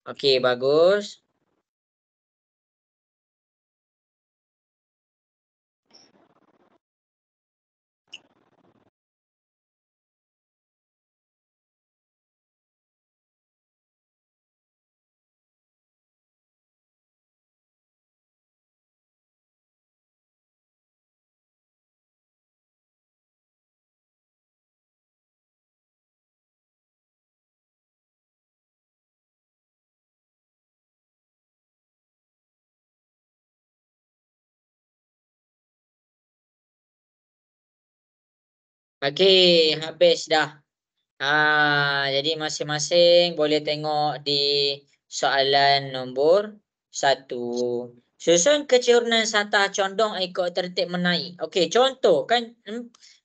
Okey, bagus. Okey, habis dah. Jadi masing-masing boleh tengok di soalan nombor 1. Susun kecerunan satah condong ikut tertib menaik. Okey, contoh kan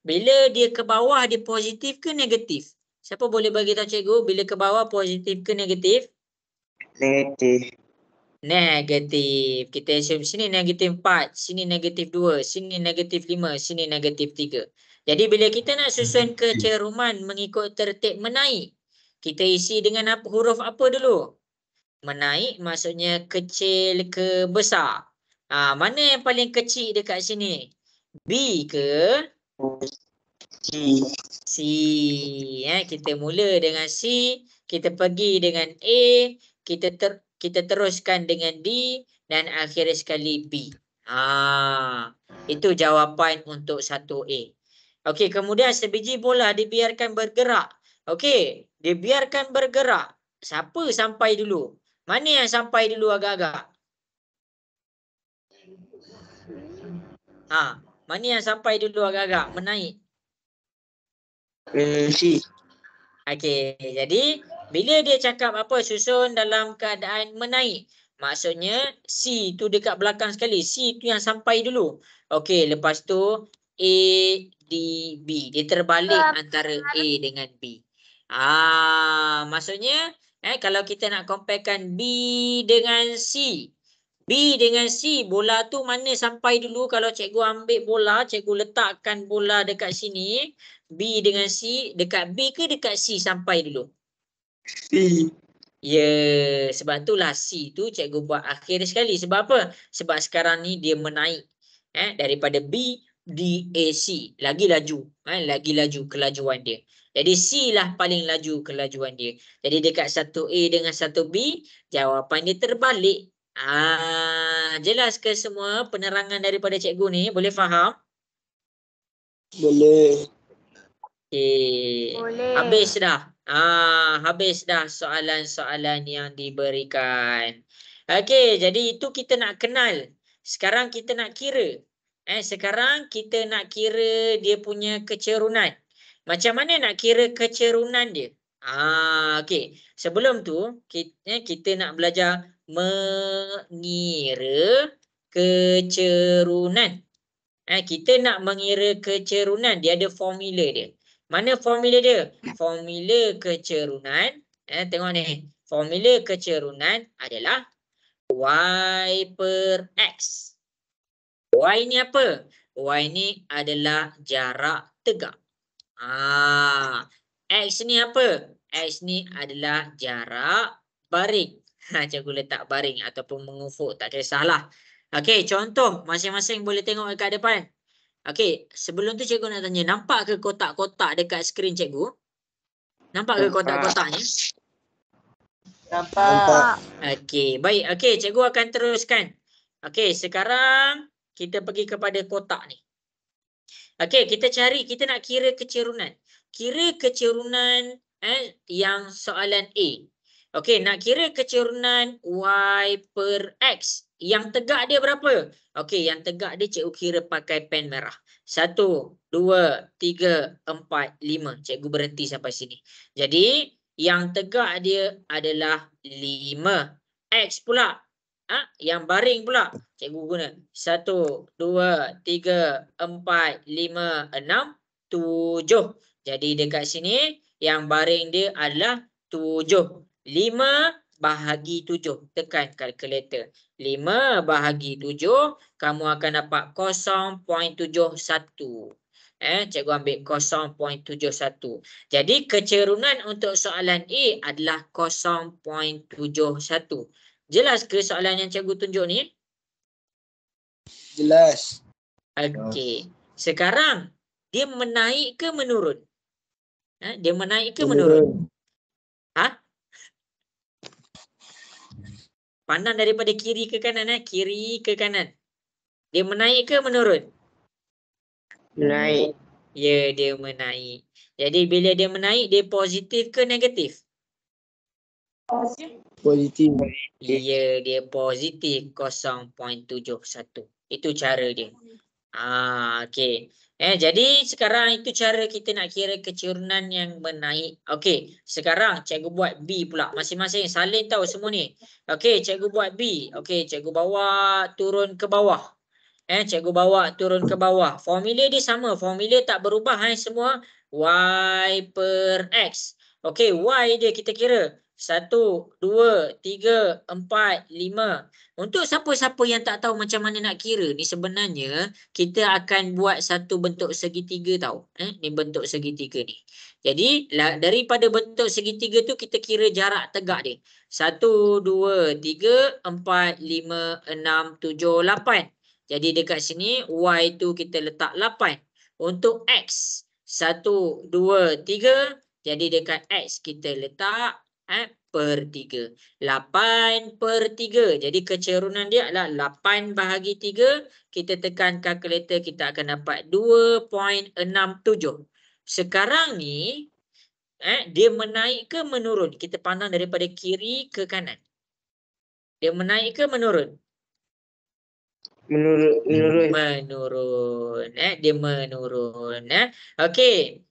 bila dia ke bawah dia positif ke negatif? Siapa boleh bagi tahu cikgu bila ke bawah positif ke negatif?
Negatif.
Negatif. Kita assume sini negatif 4, sini negatif 2, sini negatif 5, sini negatif 3. Jadi bila kita nak susun keceruman mengikut tertib menaik, kita isi dengan apa, huruf apa dulu? Menaik maksudnya kecil ke besar. Mana yang paling kecil dekat sini? B ke
C.
C? Kita mula dengan C, kita pergi dengan A, kita teruskan dengan D dan akhir sekali B. Itu jawapan untuk 1A. Okey, kemudian sebiji bola dibiarkan bergerak. Okey, dibiarkan bergerak. Siapa sampai dulu? Mana yang sampai dulu agak-agak? Mana yang sampai dulu agak-agak? Menaik.
C.
Okey, jadi bila dia cakap apa susun dalam keadaan menaik, maksudnya C tu dekat belakang sekali. C tu yang sampai dulu. Okey, lepas tu A, D, B. Dia terbalik antara A dengan B. Maksudnya kalau kita nak comparekan B dengan C. B dengan C, bola tu mana sampai dulu? Kalau cikgu ambil bola, cikgu letakkan bola dekat sini. B dengan C, dekat B ke dekat C sampai dulu?
C.
Ya, sebab itulah C tu cikgu buat akhir sekali. Sebab apa? Sebab sekarang ni dia menaik. Daripada B, D, A, C. Lagi laju. Lagi laju kelajuan dia. Jadi C lah paling laju kelajuan dia. Jadi dekat 1A dengan 1B, jawapan dia terbalik. Jelas ke semua penerangan daripada cikgu ni? Boleh faham?
Boleh.
Okay.
Boleh.
Habis dah. Habis dah soalan-soalan yang diberikan. Okey, jadi itu kita nak kenal. Sekarang kita nak kira. Sekarang kita nak kira dia punya kecerunan. Macam mana nak kira kecerunan dia? Okey. Sebelum tu kita nak belajar mengira kecerunan. Kita nak mengira kecerunan, dia ada formula dia. Mana formula dia? Formula kecerunan, tengok ni. Formula kecerunan adalah Y per X. Y ni apa? Y ni adalah jarak tegak. X ni apa? X ni adalah jarak baring. Cikgu letak baring ataupun mengufuk, tak kisahlah. Okey, contoh masing-masing boleh tengok dekat depan. Okey, sebelum tu cikgu nak tanya, nampak ke kotak-kotak dekat skrin cikgu? Nampak ke kotak-kotak ni?
Nampak.
Okey, baik. Okey, cikgu akan teruskan. Okey, sekarang kita pergi kepada kotak ni. Okey, kita nak kira kecerunan. Kira kecerunan yang soalan A. Okey, nak kira kecerunan Y per X. Yang tegak dia berapa? Okey, yang tegak dia cikgu kira pakai pen merah. 1, 2, 3, 4, 5. Cikgu berhenti sampai sini. Jadi, yang tegak dia adalah 5. X pula. Yang baring pula. Cikgu guna 1, 2, 3, 4, 5, 6, 7. Jadi dekat sini yang baring dia adalah 7. 5 bahagi 7. Tekan kalkulator. 5 bahagi 7, kamu akan dapat 0.71. Cikgu ambil 0.71. Jadi kecerunan untuk soalan A adalah 0.71. Jelas ke soalan yang cikgu tunjuk ni?
Jelas.
Okey. Sekarang dia menaik ke menurun? Dia menaik ke menurun? Pandang daripada kiri ke kanan, kiri ke kanan. Dia menaik ke menurun?
Naik.
Ya, dia menaik. Jadi bila dia menaik, dia positif ke negatif?
Positif.
Ya, dia positif 0.71. Itu cara dia. Okey. Jadi sekarang itu cara kita nak kira kecerunan yang menaik. Okey, sekarang cikgu buat B pula. Masing-masing salin tahu semua ni. Okey, cikgu buat B. Okey, cikgu bawa turun ke bawah. Cikgu bawa turun ke bawah. Formula dia sama. Formula tak berubah semua. Y per X. Okey, Y dia kita kira. 1, 2, 3, 4, 5. Untuk siapa-siapa yang tak tahu macam mana nak kira ni, sebenarnya kita akan buat satu bentuk segitiga tau. Ni bentuk segitiga ni. Jadi daripada bentuk segitiga tu kita kira jarak tegak dia. 1, 2, 3, 4, 5, 6, 7, 8. Jadi dekat sini Y tu kita letak 8. Untuk X 1, 2, 3. Jadi dekat X kita letak per 3. 8 per 3. Jadi kecerunan dia adalah 8 bahagi 3. Kita tekan kalkulator, kita akan dapat 2.67. Sekarang ni dia menaik ke menurun? Kita pandang daripada kiri ke kanan. Dia menaik ke menurun?
Menurun.
Menurun. Dia menurun. Okey.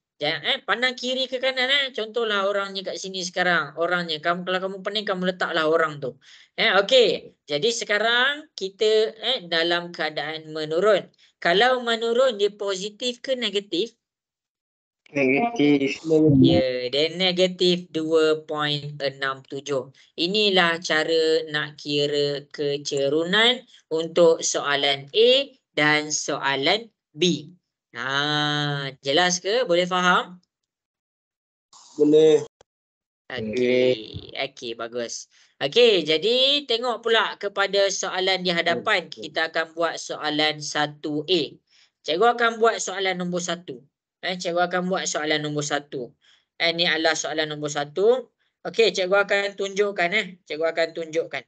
Pandang kiri ke kanan. Contohlah orangnya kat sini sekarang. Orangnya. Kalau kamu pening, kamu letaklah orang tu. Okey. Jadi sekarang kita dalam keadaan menurun. Kalau menurun, dia positif ke negatif?
Negatif.
Ya, dia negatif 2.67. Inilah cara nak kira kecerunan untuk soalan A dan soalan B. Jelas ke? Boleh faham?
Boleh.
Okey, bagus. Okey, jadi tengok pula kepada soalan di hadapan. Kita akan buat soalan 1A. Cikgu akan buat soalan nombor 1. Cikgu akan buat soalan nombor 1. Ini adalah soalan nombor 1. Okey, cikgu akan tunjukkan. Cikgu akan tunjukkan.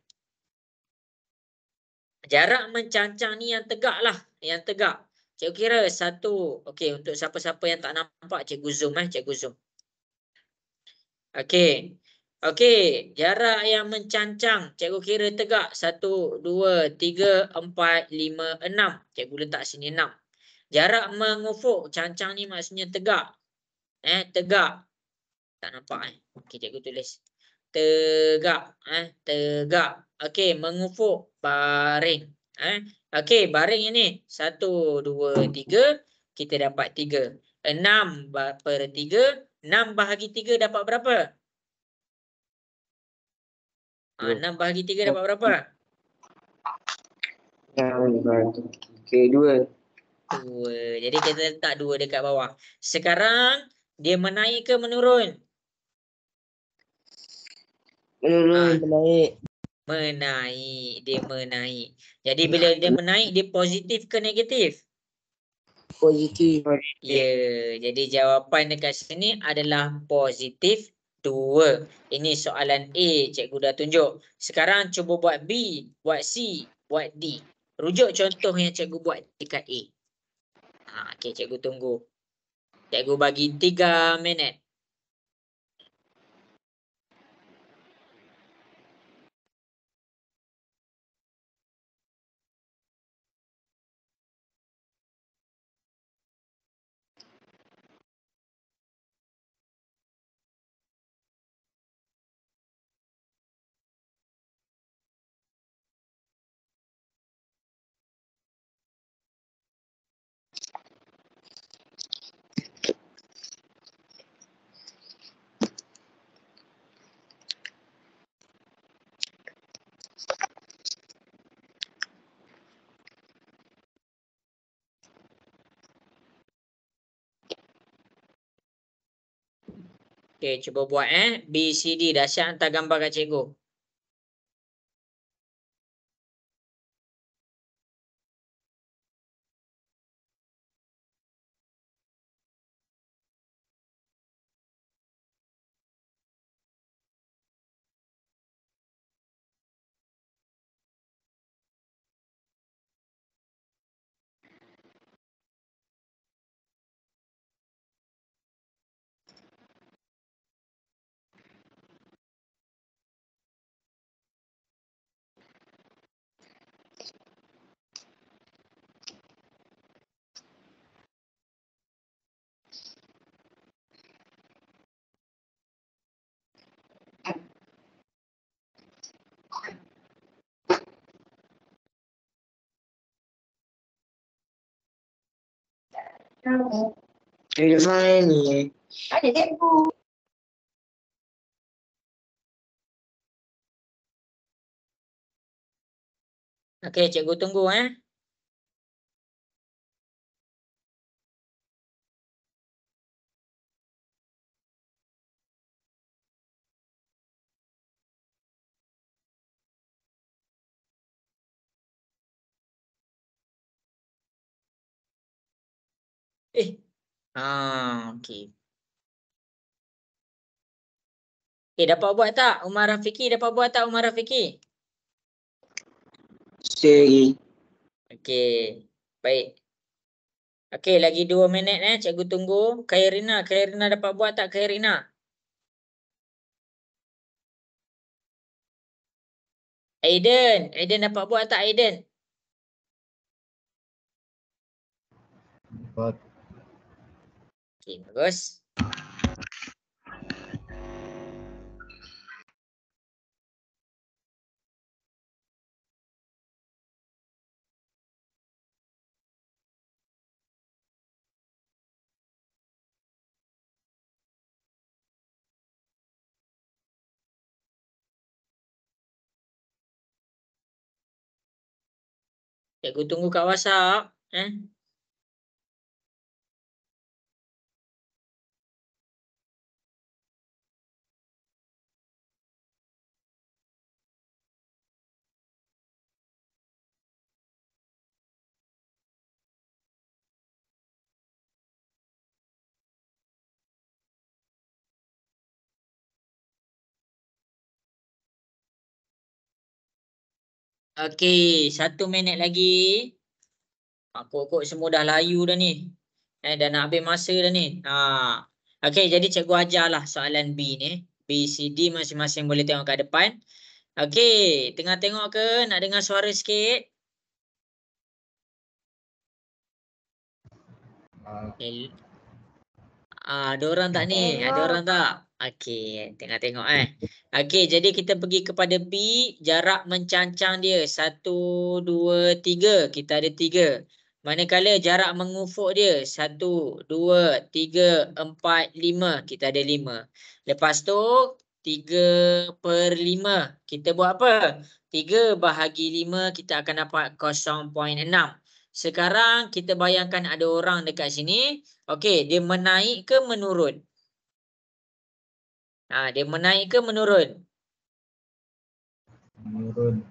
Jarak mencancang ni yang tegak lah. Yang tegak. Cikgu kira 1. Okey, untuk siapa-siapa yang tak nampak, cikgu zoom. Cikgu zoom. Okey. Okey, jarak yang mencancang. Cikgu kira tegak. 1, 2, 3, 4, 5, 6. Cikgu letak sini 6. Jarak mengufuk. Cancang ni maksudnya tegak. Tegak. Tak nampak Okey, cikgu tulis. Tegak. Tegak. Okey, mengufuk. Baring. Okey, baring ini. 1, 2, 3. Kita dapat 3. 6 per 3. 6 bahagi 3 dapat berapa? 6 bahagi 3 dapat berapa?
2.
2. Jadi kita letak 2 dekat bawah. Sekarang dia menaik ke menurun?
Menaik.
Menaik. Dia menaik. Jadi bila dia menaik, dia positif ke negatif?
Positif.
Ya. Jadi jawapan dekat sini adalah positif 2. Ini soalan A. Cikgu dah tunjuk. Sekarang cuba buat B, buat C, buat D. Rujuk contoh yang cikgu buat dekat A. Okey, cikgu tunggu. Cikgu bagi 3 minit. Okey, cuba buat B, C, D. Dahsyat hantar gambar kat cikgu.
Dari mana ni?
Ada cikgu.
Okey, cikgu tunggu okey. Dapat buat tak Umar Rafiki? Dapat buat tak Umar Rafiki?
Seri.
Okey. Baik. Okey, lagi 2 minit cikgu tunggu. Khairina dapat buat tak Khairina? Aiden dapat buat tak Aiden?
Dapat.
Okey, bagus. Cikgu tunggu kat WhatsApp. Okey, 1 minit lagi. Kok semua dah layu dah ni. Dah nak habis masa dah ni. Okey, jadi cikgu ajarlah soalan B ni. B, C, D masing-masing boleh tengok kat depan. Okey, tengah tengok ke? Nak dengar suara sikit? Ada orang tak ni? Ada orang tak? Okey, tengah tengok Okey, jadi kita pergi kepada B, jarak mencancang dia 1, 2, 3. Kita ada 3. Manakala jarak mengufuk dia 1, 2, 3, 4, 5. Kita ada 5. Lepas tu 3/5. Kita buat apa? 3 bahagi 5 kita akan dapat 0.6. Sekarang kita bayangkan ada orang dekat sini. Okey, dia menaik ke menurun? Dia menaik ke menurun?
Menurun.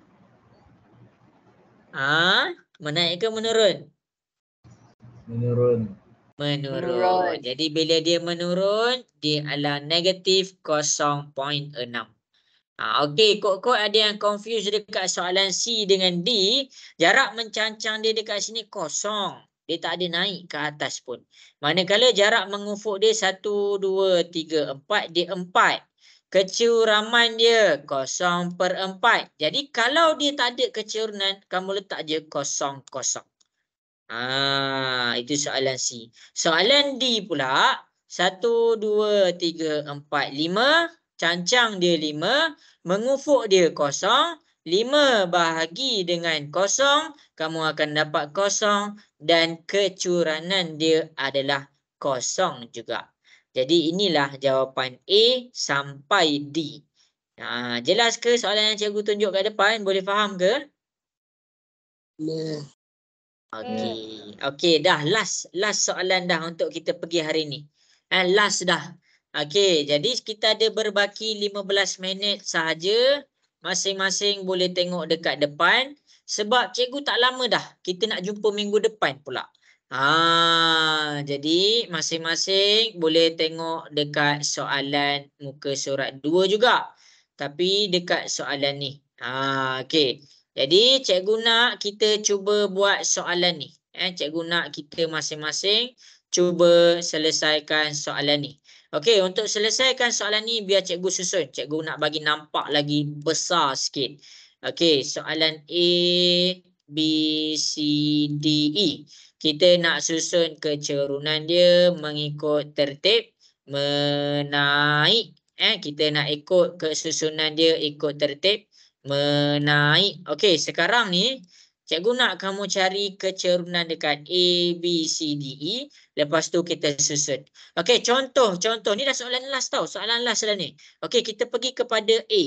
Menaik ke menurun?
Menurun.
Menurun. Jadi bila dia menurun, dia adalah negatif 0.6. Okey, kok ada yang confuse dekat soalan C dengan D. Jarak mencancang dia dekat sini kosong. Dia tak ada naik ke atas pun. Manakala jarak mengufuk dia 1, 2, 3, 4. Dia 4. Kecuraman dia 0/4. Jadi kalau dia tak ada kecuraman, kamu letak je 0, 0. Itu soalan C. Soalan D pula. 1, 2, 3, 4, 5. Cancang dia 5. Mengufuk dia 0. 5 bahagi dengan 0. Kamu akan dapat 0. Dan kecuranan dia adalah 0 juga. Jadi inilah jawapan A sampai D. Jelas ke soalan yang cikgu tunjuk kat depan? Boleh faham ke? Okey, dah last soalan dah untuk kita pergi hari ni. Last dah. Okey, jadi kita ada berbaki 15 minit sahaja. Masing-masing boleh tengok dekat depan. Sebab cikgu tak lama dah. Kita nak jumpa minggu depan pula. Jadi masing-masing boleh tengok dekat soalan muka surat 2 juga. Tapi dekat soalan ni. Okey. Jadi cikgu nak kita cuba buat soalan ni. Cikgu nak kita masing-masing cuba selesaikan soalan ni. Okey, untuk selesaikan soalan ni biar cikgu susun. Cikgu nak bagi nampak lagi besar sikit. Okey, soalan A, B, C, D, E. Kita nak susun kecerunan dia mengikut tertib menaik. Kita nak ikut kesusunan dia ikut tertib menaik. Okey, sekarang ni Cikgu nak kamu cari kecerunan dekat A, B, C, D, E. Lepas tu kita susun. Okey, contoh. Ni dah soalan last tau. Soalan last dah ni. Okey, kita pergi kepada A.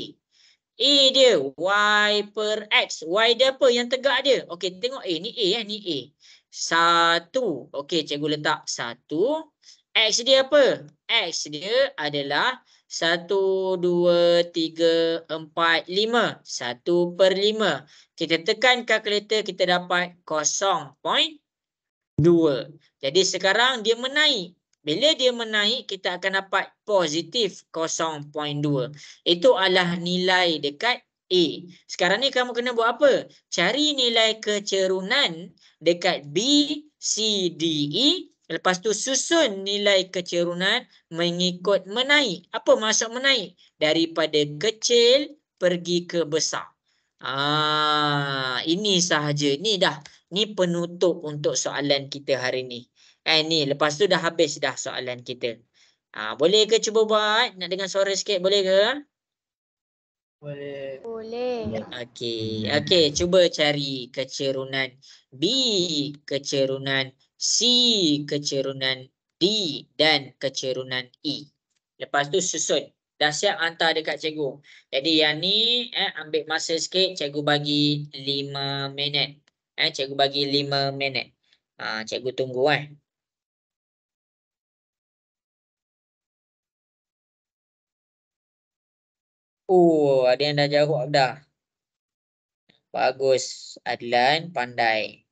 A dia Y per X. Y dia apa yang tegak dia? Okey, tengok A. Ni A ni A. 1. Okey, cikgu letak 1. X dia apa? X dia adalah 1, 2, 3, 4, 5. 1/5. Kita tekan kalkulator, kita dapat 0.2. Jadi sekarang dia menaik. Bila dia menaik, kita akan dapat positif 0.2. Itu adalah nilai dekat A. Sekarang ni kamu kena buat apa? Cari nilai kecerunan dekat B, C, D, E. Lepas tu susun nilai kecerunan mengikut menaik. Apa maksud menaik? Daripada kecil pergi ke besar. Ini sahaja. Ni penutup untuk soalan kita hari ni. Ni lepas tu dah habis dah soalan kita. Boleh ke cuba buat? Nak dengar suara sikit boleh ke?
Boleh.
Boleh.
Okey, cuba cari kecerunan B, kecerunan C, kecerunan D dan kecerunan E. Lepas tu susun. Dah siap hantar dekat cikgu. Jadi yang ni ambil masa sikit, cikgu bagi 5 minit. Cikgu bagi 5 minit. Cikgu tunggu ada yang dah jawab dah. Bagus. Adlan pandai.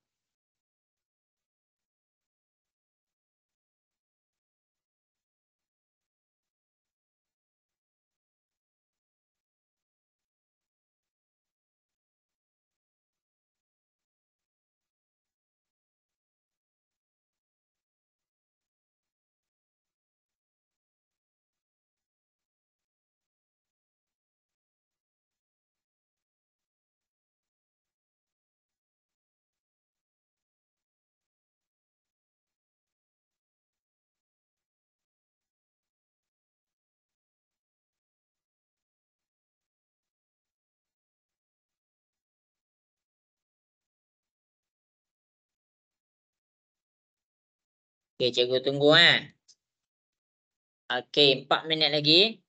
Okey, cikgu tunggu Okey, 4 minit lagi.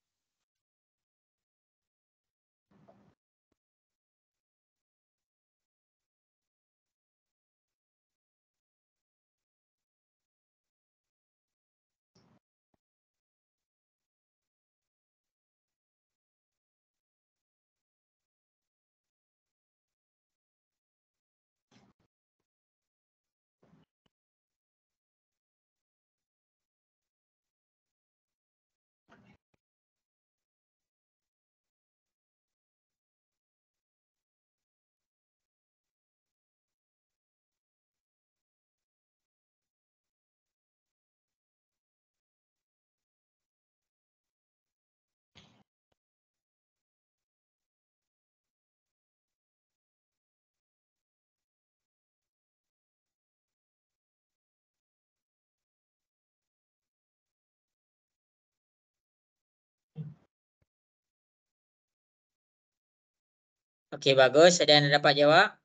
Okey, bagus. Ada yang dapat jawab?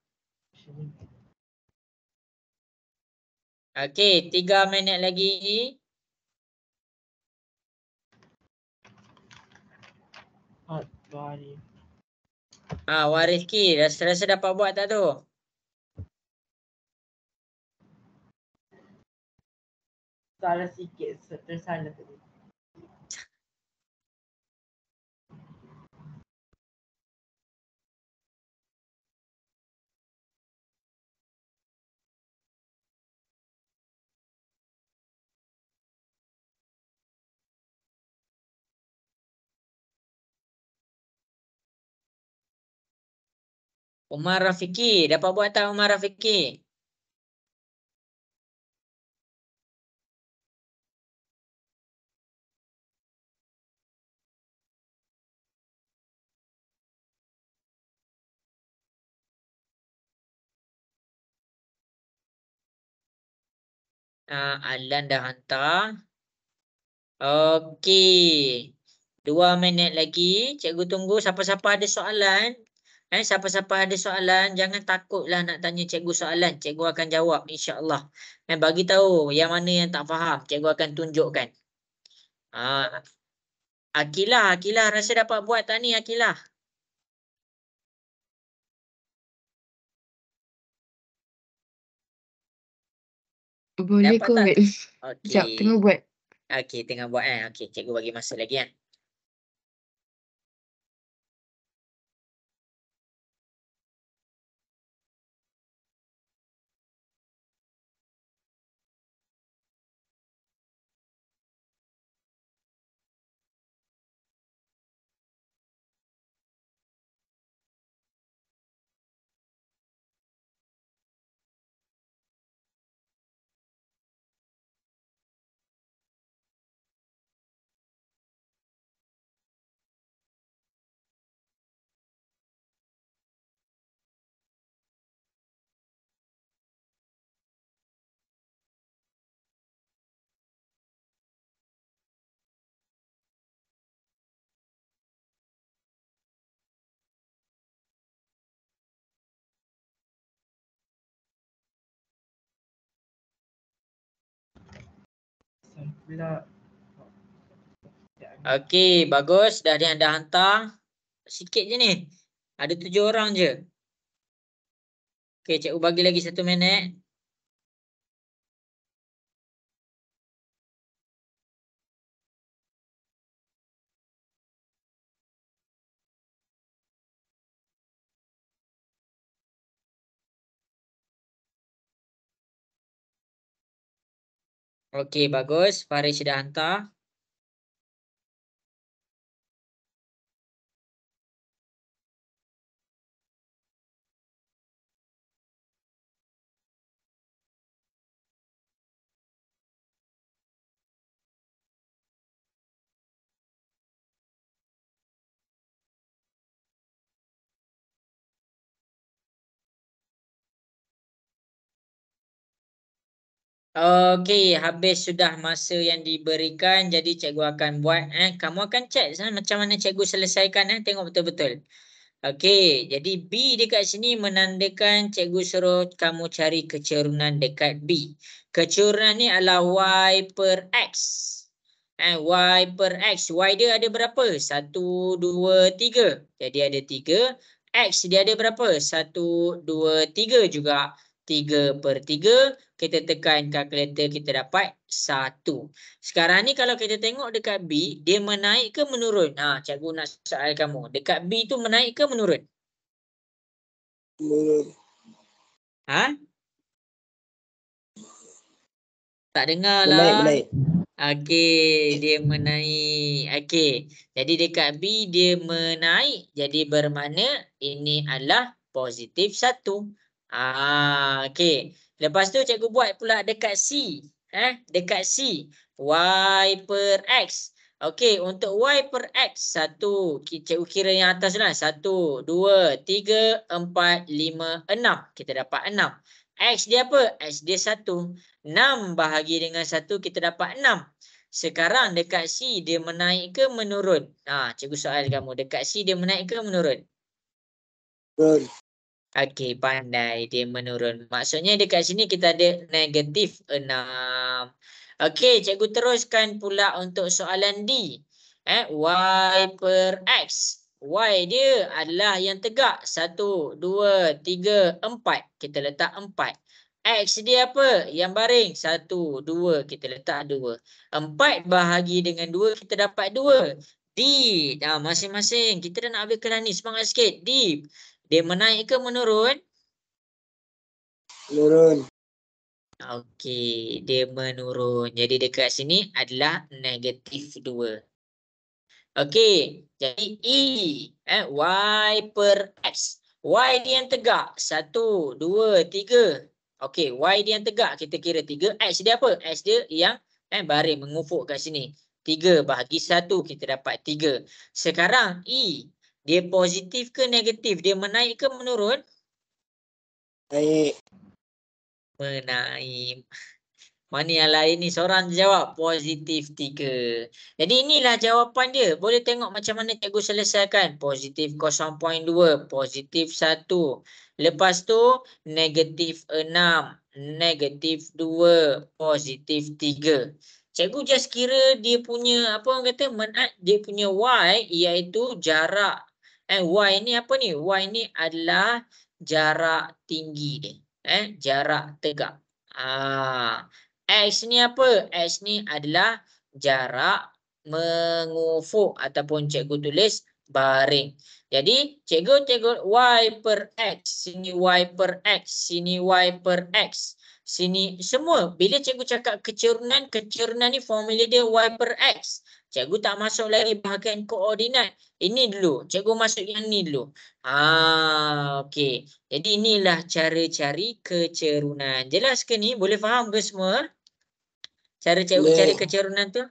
Okey, 3 minit lagi. Warizki, rasa dapat buat tak tu?
Salah sikit, tersalah tadi.
Umar Rafiki, dapat buat tak Umar Rafiki? Alan dah hantar. Okey. 2 minit lagi. Cikgu tunggu siapa-siapa ada soalan. Siapa-siapa ada soalan, jangan takutlah nak tanya cikgu soalan. Cikgu akan jawab insya-Allah. Bagi tahu yang mana yang tak faham, cikgu akan tunjukkan. Akilah rasa dapat buat tak ni Akilah?
Boleh
Dapat
kot.
tak?
Sekejap,
Okey.
tengah buat.
Okey, tengah buat Okey, cikgu bagi masa lagi
Pula.
Okey, bagus. Dah ada yang dah hantar. Sikit je ni. Ada 7 orang je. Okey, cikgu bagi lagi 1 minit. Okey, bagus. Faris dah hantar. Okey, habis sudah masa yang diberikan. Jadi cikgu akan buat. Kamu akan cek macam mana cikgu selesaikan. Tengok betul-betul. Okey, jadi B dekat sini menandakan cikgu suruh kamu cari kecerunan dekat B. Kecerunan ni adalah Y per X. Y per X. Y dia ada berapa? 1, 2, 3. Jadi ada 3. X dia ada berapa? 1, 2, 3 juga. 3 per 3. Kita tekan kalkulator, kita dapat 1. Sekarang ni kalau kita tengok dekat B, dia menaik ke menurun? Cikgu nak soal kamu. Dekat B tu menaik ke menurun?
Menurun.
Tak dengar lah.
Menaik.
Okey, dia menaik. Okey, jadi dekat B dia menaik. Jadi bermakna ini adalah positif 1. Okey. Lepas tu cikgu buat pula dekat C. Dekat C. Y per X. Okey, untuk Y per X. 1. Cikgu kira yang atas lah. 1, 2, 3, 4, 5, 6. Kita dapat 6. X dia apa? X dia 1. 6 bahagi dengan 1 kita dapat 6. Sekarang dekat C dia menaik ke menurun? Cikgu soal kamu. Dekat C dia menaik ke menurun?
Menurun.
Okey, pandai dia menurun. Maksudnya dekat sini kita ada negatif 6. Okey, cikgu teruskan pula untuk soalan D. Y per X. Y dia adalah yang tegak. 1, 2, 3, 4. Kita letak 4. X dia apa? Yang baring. 1, 2. Kita letak 2. 4 bahagi dengan 2 kita dapat 2. D. Masing-masing. Kita dah nak habis kelas ni. Semangat sikit. D. Dia menaik ke menurun?
Menurun.
Okey, dia menurun. Jadi dekat sini adalah negatif 2. Okey, jadi E. Y per X. Y dia yang tegak. 1, 2, 3. Okey, Y dia yang tegak. Kita kira 3. X dia apa? X dia yang baring mengufuk kat sini. 3 bahagi 1 kita dapat 3. Sekarang E. Dia positif ke negatif? Dia menaik ke menurun?
Naik.
Menaik. Mana yang lain ni? Seorang jawab positif 3. Jadi inilah jawapan dia. Boleh tengok macam mana cikgu selesaikan. Positif 0.2. Positif 1. Lepas tu negatif 6. Negatif 2. Positif 3. Cikgu just kira dia punya apa orang kata dia punya Y iaitu jarak. Y ni apa ni? Y ni adalah jarak tinggi dia. Jarak tegak. X ni apa? X ni adalah jarak mengufuk ataupun cikgu tulis baring. Jadi cikgu tengok Y per X. Sini Y per X. Sini Y per X. Sini semua. Bila cikgu cakap kecerunan ni formula dia Y per X. Cikgu tak masuk lagi bahagian koordinat. Ini dulu. Cikgu masuk yang ni dulu. Okey. Jadi inilah cara cari kecerunan. Jelas ke ni? Boleh faham ke semua? Cara cikgu cari kecerunan tu?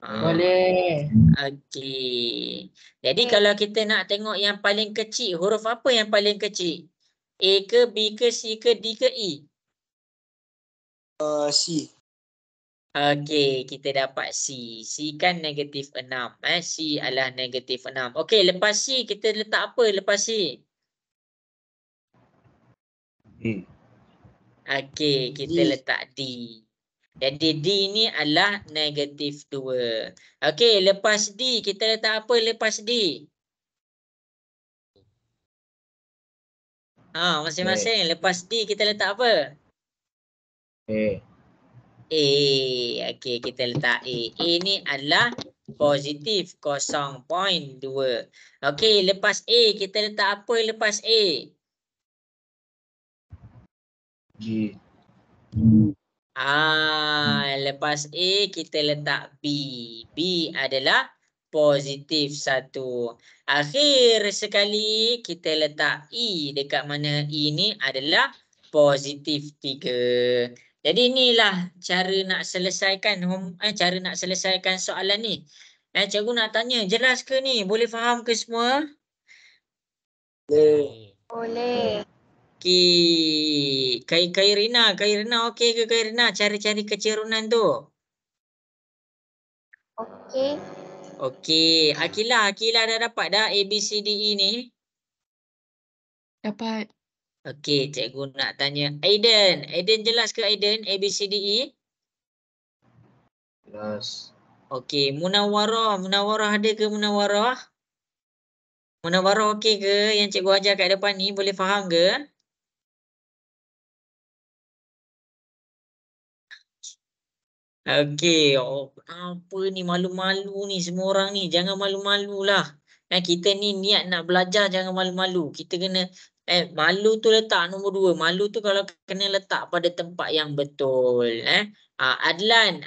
Boleh.
Okey. Jadi kalau kita nak tengok yang paling kecil, huruf apa yang paling kecil? A ke, B ke, C ke, D ke, E?
C.
Okey, kita dapat C. C kan negatif 6. C adalah negatif 6. Okey, lepas C kita letak apa lepas C? Okey, kita letak D. Jadi D ni adalah negatif 2. Okey, lepas D kita letak apa lepas D? Masing-masing. Lepas D kita letak apa? A. Okey, kita letak A. A ni adalah positif 0.2. Okey, lepas A kita letak apa lepas A?
G.
Lepas A kita letak B. B adalah positif 1. Akhir sekali kita letak E. Dekat mana E ni adalah positif 3. Jadi inilah cara nak selesaikan cara nak selesaikan soalan ni. Cikgu nak tanya, jelas ke ni? Boleh faham ke semua?
Boleh.
Okey. Kairina okey ke Kairina cari-cari kecerunan tu?
Okey.
Okey. Akilah dah dapat dah A, B, C, D, E ni?
Dapat.
Okey, cikgu nak tanya Aiden. Aiden jelas ke Aiden A, B, C, D, E?
Jelas.
Okey, Munawarah ada ke Munawarah? Munawarah okey ke yang cikgu ajar kat depan ni? Boleh faham ke? Okey, apa ni malu-malu ni semua orang ni. Jangan malu-malulah. Kita ni niat nak belajar, jangan malu-malu. Kita kena malu tu letak nombor 2. Malu tu kalau kena letak pada tempat yang betul. Adlan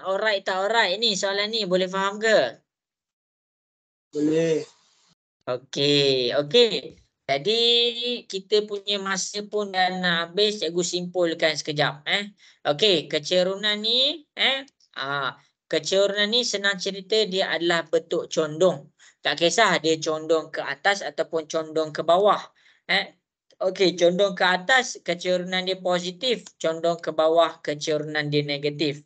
alright tak alright ni soalan ni boleh faham ke?
Boleh.
Okey. Jadi kita punya masa pun dah nak habis, cikgu simpulkan sekejap. Okey, kecerunan ni kecerunan ni senang cerita dia adalah bentuk condong. Tak kisah dia condong ke atas ataupun condong ke bawah. Okey, condong ke atas kecerunan dia positif, condong ke bawah kecerunan dia negatif.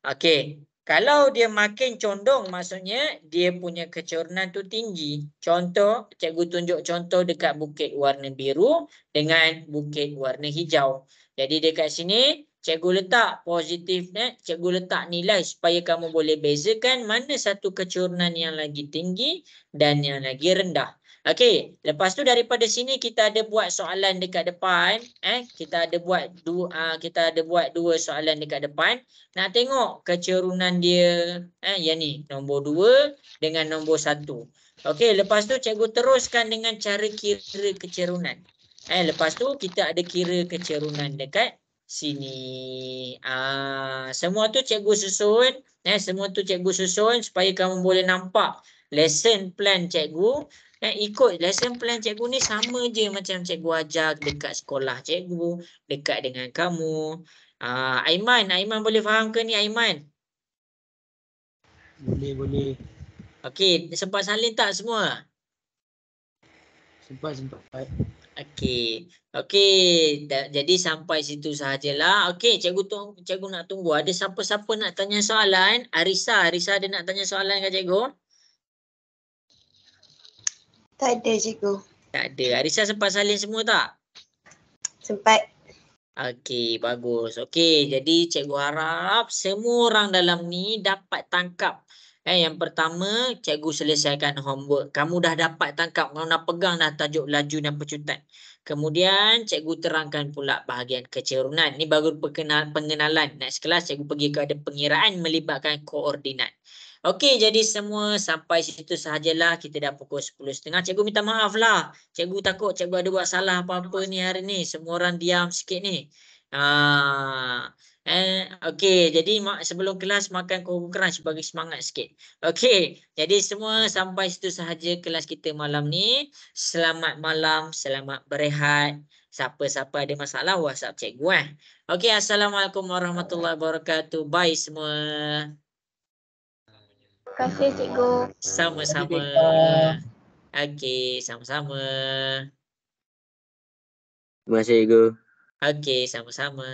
Okey. Kalau dia makin condong maksudnya dia punya kecerunan tu tinggi. Contoh, cikgu tunjuk contoh dekat bukit warna biru dengan bukit warna hijau. Jadi dekat sini cikgu letak positif, cikgu letak nilai supaya kamu boleh bezakan mana satu kecerunan yang lagi tinggi dan yang lagi rendah. Okey, lepas tu daripada sini kita ada buat soalan dekat depan. Kita ada buat dua soalan dekat depan. Nak tengok kecerunan dia yang ni nombor 2 dengan nombor 1. Okey, lepas tu cikgu teruskan dengan cara kira kecerunan. Lepas tu kita ada kira kecerunan dekat sini. Semua tu cikgu susun, supaya kamu boleh nampak lesson plan cikgu. Ikut lesson plan cikgu ni sama je macam cikgu ajar dekat sekolah cikgu, dekat dengan kamu. Aiman boleh faham ke ni Aiman?
Boleh.
Okey, sempat salin tak semua?
Sempat.
Okey. Okey, jadi sampai situ sahajalah. Okey, cikgu nak tunggu. Ada siapa-siapa nak tanya soalan? Arisa ada nak tanya soalan ke cikgu?
Tak ada cikgu.
Tak ada. Arisa sempat salin semua tak?
Sempat.
Okey, bagus. Okey, jadi cikgu harap semua orang dalam ni dapat tangkap. Yang pertama, cikgu selesaikan homework. Kamu dah dapat tangkap, kamu dah pegang dah tajuk laju dan pecutan. Kemudian, cikgu terangkan pula bahagian kecerunan. Ini baru pengenalan. Next kelas, cikgu pergi kepada pengiraan melibatkan koordinat. Okey, jadi semua sampai situ sahajalah. Kita dah pukul 10.30. Cikgu minta maaf lah. Cikgu takut cikgu ada buat salah apa-apa ni hari ni. Semua orang diam sikit ni. Okey, jadi sebelum kelas makan Koko Crunch bagi semangat sikit. Okey, jadi semua sampai situ sahaja kelas kita malam ni. Selamat malam, selamat berehat. Siapa-siapa ada masalah WhatsApp cikgu Okey, Assalamualaikum warahmatullahi wabarakatuh. Bye semua.
Terima kasih cikgu.
Sama-sama. Okey, sama-sama.
Terima kasih, cikgu.
Okey, sama-sama.